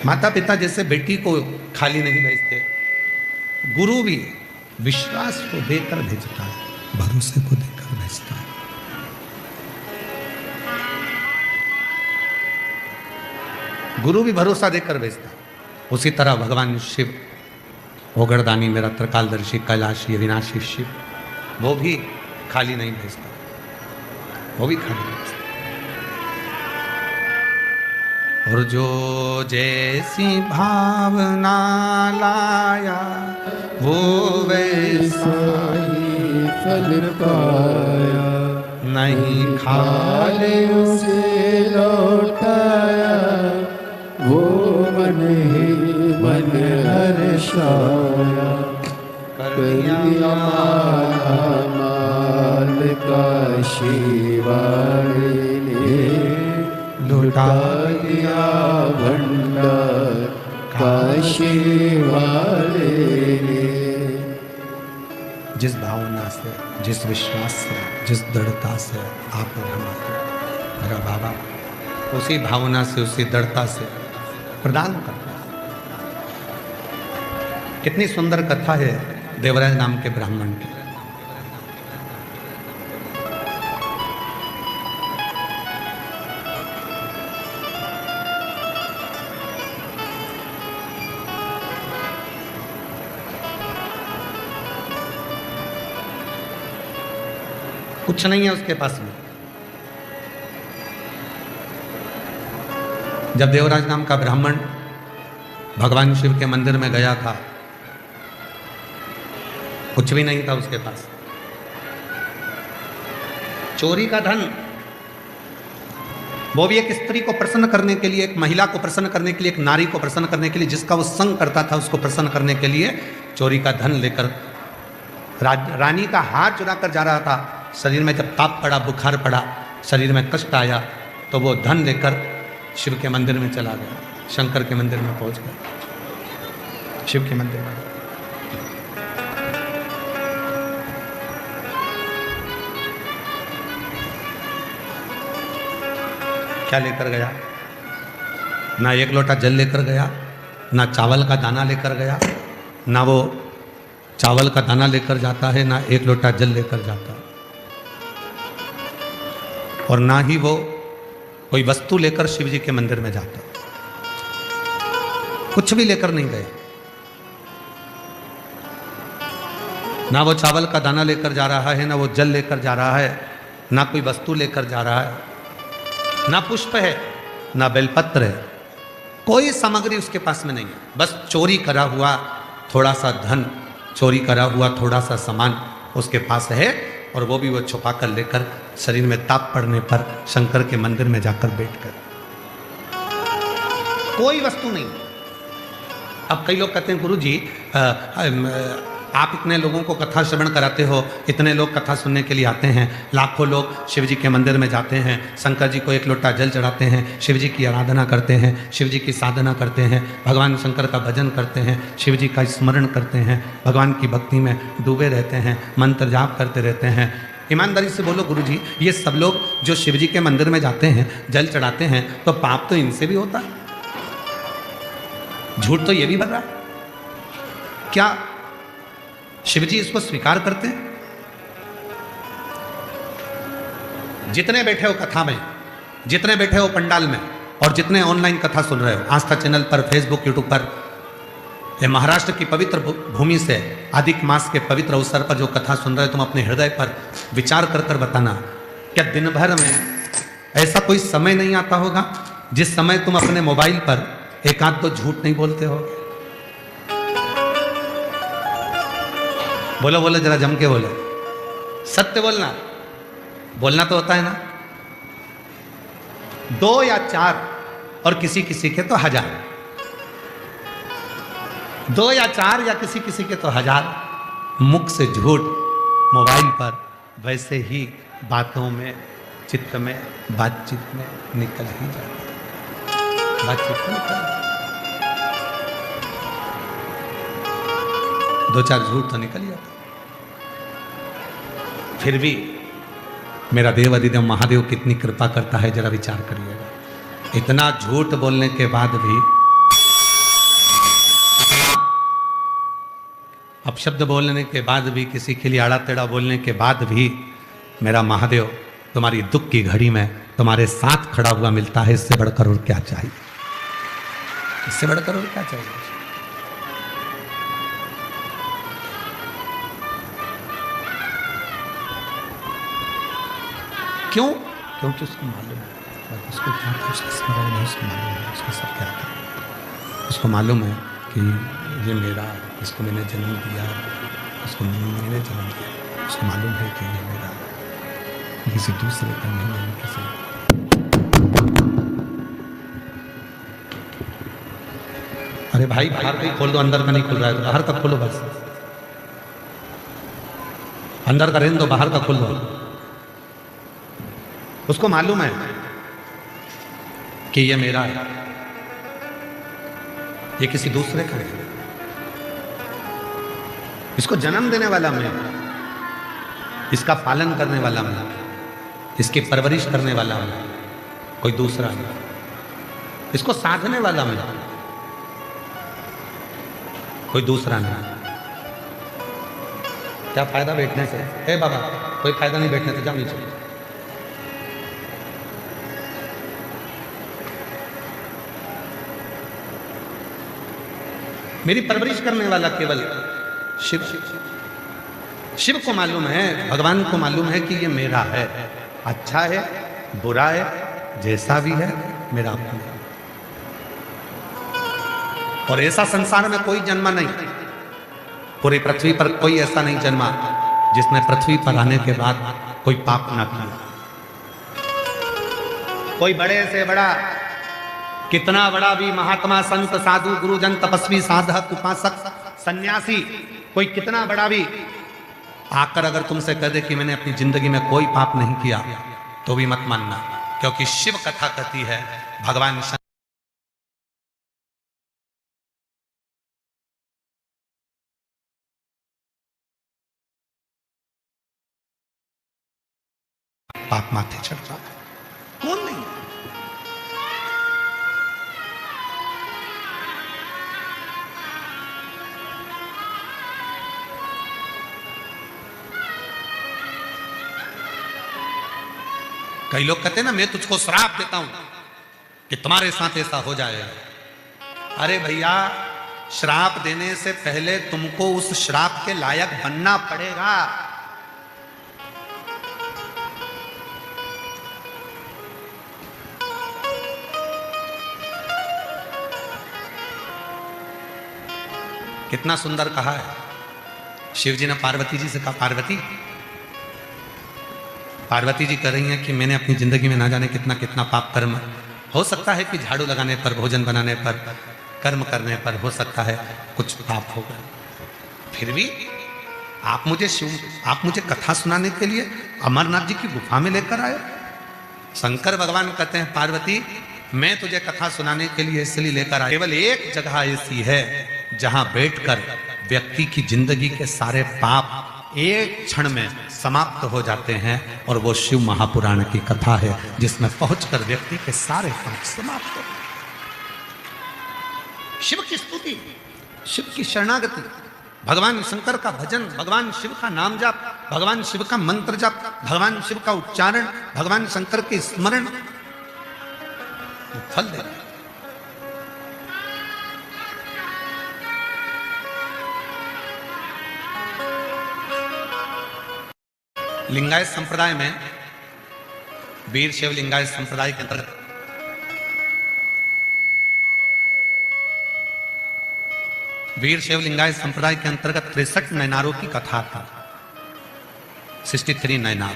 A: माता पिता जैसे बेटी को खाली नहीं भेजते, गुरु भी विश्वास को देकर भेजता है, भरोसे को देकर भेजता है। गुरु भी भरोसा देकर भेजता है। उसी तरह भगवान शिव, ओगरदानी मेरा त्रिकालदर्शी कैलाशी अविनाशी शिव, वो भी खाली नहीं भेजता, वो भी खाली नहीं भेजता। और जो जैसी भावना लाया वो वैसा
B: ही फल पाया,
A: नहीं
B: खाले उसे लौटाया, वो मन ही मन हर्षाया। कर दिया माल काशी वाले ने, लुटा दिया भंडार काशी वाले ने।
A: जिस भावना से, जिस विश्वास से, जिस दृढ़ता से आप और हम आते, मेरा बाबा उसी भावना से, उसी दृढ़ता से प्रदान करता है। कितनी सुंदर कथा है देवराज नाम के ब्राह्मण की। कुछ नहीं है उसके पास में, जब देवराज नाम का ब्राह्मण भगवान शिव के मंदिर में गया था, कुछ भी नहीं था उसके पास, चोरी का धन, वो भी एक स्त्री को प्रसन्न करने के लिए, एक महिला को प्रसन्न करने के लिए, एक नारी को प्रसन्न करने के लिए, जिसका वो संग करता था उसको प्रसन्न करने के लिए चोरी का धन लेकर रानी का हाथ चुराकर जा रहा था। शरीर में जब ताप पड़ा, बुखार पड़ा, शरीर में कष्ट आया, तो वो धन लेकर शिव के मंदिर में चला गया, शंकर के मंदिर में पहुंच गया, शिव के मंदिर में। क्या लेकर गया? ना एक लोटा जल लेकर गया, ना चावल का दाना लेकर गया, ना वो चावल का दाना लेकर जाता है, ना एक लोटा जल लेकर जाता है, और ना ही वो कोई वस्तु लेकर शिव जी के मंदिर में जाता, कुछ भी लेकर नहीं गए। ना वो चावल का दाना लेकर जा रहा है, ना वो जल लेकर जा रहा है, ना कोई वस्तु लेकर जा रहा है, ना पुष्प है, ना बेलपत्र है, कोई सामग्री उसके पास में नहीं है। बस चोरी करा हुआ थोड़ा सा धन, चोरी करा हुआ थोड़ा सा सामान उसके पास है, और वो भी वो छुपा कर लेकर शरीर में ताप पड़ने पर शंकर के मंदिर में जाकर बैठकर, कोई वस्तु नहीं। अब कई लोग कहते हैं गुरु जी आप इतने लोगों को कथा श्रवण कराते हो, इतने लोग कथा सुनने के लिए आते हैं, लाखों लोग शिव जी के मंदिर में जाते हैं, शंकर जी को एक लोटा जल चढ़ाते हैं, शिव जी की आराधना करते हैं, शिव जी की साधना करते हैं, भगवान शंकर का भजन करते हैं, शिव जी का स्मरण करते हैं, भगवान की भक्ति में डूबे रहते हैं, मंत्र जाप करते रहते हैं। ईमानदारी से बोलो गुरु जी, ये सब लोग जो शिव जी के मंदिर में जाते हैं, जल चढ़ाते हैं, तो पाप तो इनसे भी होता है, झूठ तो ये भी भर रहा है। क्या शिव जी इसको स्वीकार करते हैं? जितने बैठे हो कथा में, जितने बैठे हो पंडाल में, और जितने ऑनलाइन कथा सुन रहे हो, आस्था चैनल पर, फेसबुक, यूट्यूब पर, ये महाराष्ट्र की पवित्र भूमि से अधिक मास के पवित्र अवसर पर जो कथा सुन रहे हो, तुम अपने हृदय पर विचार कर कर बताना, क्या दिन भर में ऐसा कोई समय नहीं आता होगा जिस समय तुम अपने मोबाइल पर एक आध दो झूठ नहीं बोलते हो? बोलो बोलो, जरा जम के बोलो, सत्य बोलना, बोलना तो होता है ना। 2 या 4 और किसी किसी के तो 1000, 2 या 4 या किसी किसी के तो 1000 मुख से झूठ मोबाइल पर वैसे ही बातों में, चित्त में, बातचीत में निकल ही जाता, बातचीत में निकल। 2-4 झूठ तो निकल जाता। फिर भी मेरा देव अधिदेव महादेव कितनी कृपा करता है, जरा विचार करिएगा। इतना झूठ बोलने के बाद भी, अपशब्द बोलने के बाद भी, किसी के लिए आड़ा टेढ़ा बोलने के बाद भी मेरा महादेव तुम्हारी दुख की घड़ी में तुम्हारे साथ खड़ा हुआ मिलता है। इससे बढ़कर और क्या चाहिए? इससे बढ़कर और क्या चाहिए? क्यों? क्योंकि उसको मालूम है, उसको क्या था, उसका स्मरण है, उसको मालूम है, उसको सब क्या था। उसको मालूम है कि ये मेरा, इसको मैंने जन्म दिया, उसको मैंने जन्म दिया, उसको मालूम है कि ये मेरा, किसी दूसरे का नहीं है, किसी। अरे भाई, बाहर का ही खोल दो, अंदर का नहीं खुल रहा है तो बाहर का खोलो बस। अंदर का रहने दो, बाहर का खोल दो। उसको मालूम है कि ये मेरा है, ये किसी दूसरे का है। इसको जन्म देने वाला मैं, इसका पालन करने वाला मैं, इसकी परवरिश करने वाला मैं, कोई दूसरा नहीं। इसको साधने वाला मैं, कोई दूसरा नहीं। क्या फायदा बैठने से? ए बाबा, कोई फायदा नहीं बैठने से, जाओ नीचे। मेरी परवरिश करने वाला केवल शिव। शिव को मालूम है, भगवान को मालूम है कि ये मेरा है, अच्छा है, बुरा है, जैसा भी है, मेरा अपना। और ऐसा संसार में कोई जन्मा नहीं, पूरी पृथ्वी पर कोई ऐसा नहीं जन्मा जिसने पृथ्वी पर आने के बाद कोई पाप ना किया। कोई बड़े से बड़ा, कितना बड़ा भी महात्मा, संत, साधु, गुरुजन, तपस्वी, साधक, उपासक, सन्यासी, कोई कितना बड़ा भी आकर अगर तुमसे कह दे कि मैंने अपनी जिंदगी में कोई पाप नहीं किया, तो भी मत मानना, क्योंकि शिव कथा कहती है भगवान पाप माथे चढ़ता है। कौन नहीं? कई लोग कहते हैं ना, मैं तुझको श्राप देता हूं कि तुम्हारे साथ ऐसा हो जाएगा। अरे भैया, श्राप देने से पहले तुमको उस श्राप के लायक बनना पड़ेगा। कितना सुंदर कहा है शिव जी ने पार्वती जी से कहा, पार्वती जी कह रही हैं कि मैंने अपनी जिंदगी में ना जाने कितना कितना पाप कर्म, हो सकता है कि झाड़ू लगाने पर, भोजन बनाने पर, कर्म करने पर हो सकता है कुछ पाप हो गए, फिर भी आप मुझे कथा सुनाने के लिए अमरनाथ जी की गुफा में लेकर आए। शंकर भगवान कहते हैं, पार्वती मैं तुझे कथा सुनाने के लिए इसलिए लेकर आया, केवल एक जगह ऐसी है जहां बैठकर व्यक्ति की जिंदगी के सारे पाप एक क्षण में समाप्त हो जाते हैं, और वो शिव महापुराण की कथा है जिसमें पहुंचकर व्यक्ति के सारे पाप समाप्त हो। शिव की स्तुति, शिव की शरणागति, भगवान शंकर का भजन, भगवान शिव का नाम जाप, भगवान शिव का मंत्र जाप, भगवान शिव का उच्चारण, भगवान शंकर के स्मरण फल दे। लिंगायत संप्रदाय में, वीर शैव लिंगायत संप्रदाय के अंतर्गत वीर शैव लिंगायत संप्रदाय के अंतर्गत 63 नैनारों की कथा था। 63 नैनार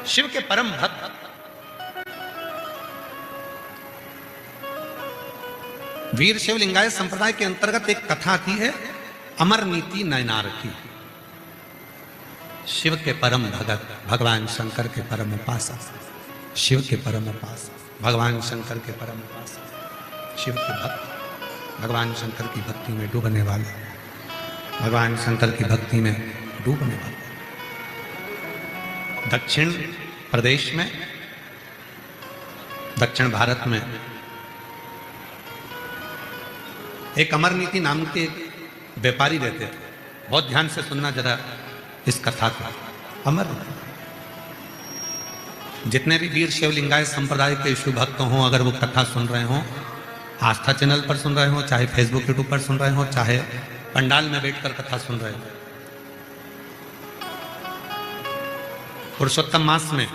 A: शिव के परम भक्त, वीर शैव लिंगायत संप्रदाय के अंतर्गत एक कथा आती है अमर नीति नैनार की। शिव के परम भगत, भगवान शंकर के परम उपासक, शिव के परम उपासक, भगवान शंकर के परम उपासक, शिव के भक्त, भगवान शंकर की भक्ति में डूबने वाले, भगवान शंकर की भक्ति में डूबने वाले। दक्षिण प्रदेश में, दक्षिण भारत में एक अमरनीति नाम के व्यापारी रहते थे। बहुत ध्यान से सुनना जरा इस कथा को। अमर, जितने भी वीर शैव लिंगायत संप्रदाय के शिव भक्त हों, अगर वो कथा सुन रहे हों, आस्था चैनल पर सुन रहे हो, चाहे फेसबुक यूट्यूब पर सुन रहे हो, चाहे पंडाल में बैठकर कथा सुन रहे हो, पुरुषोत्तम मास में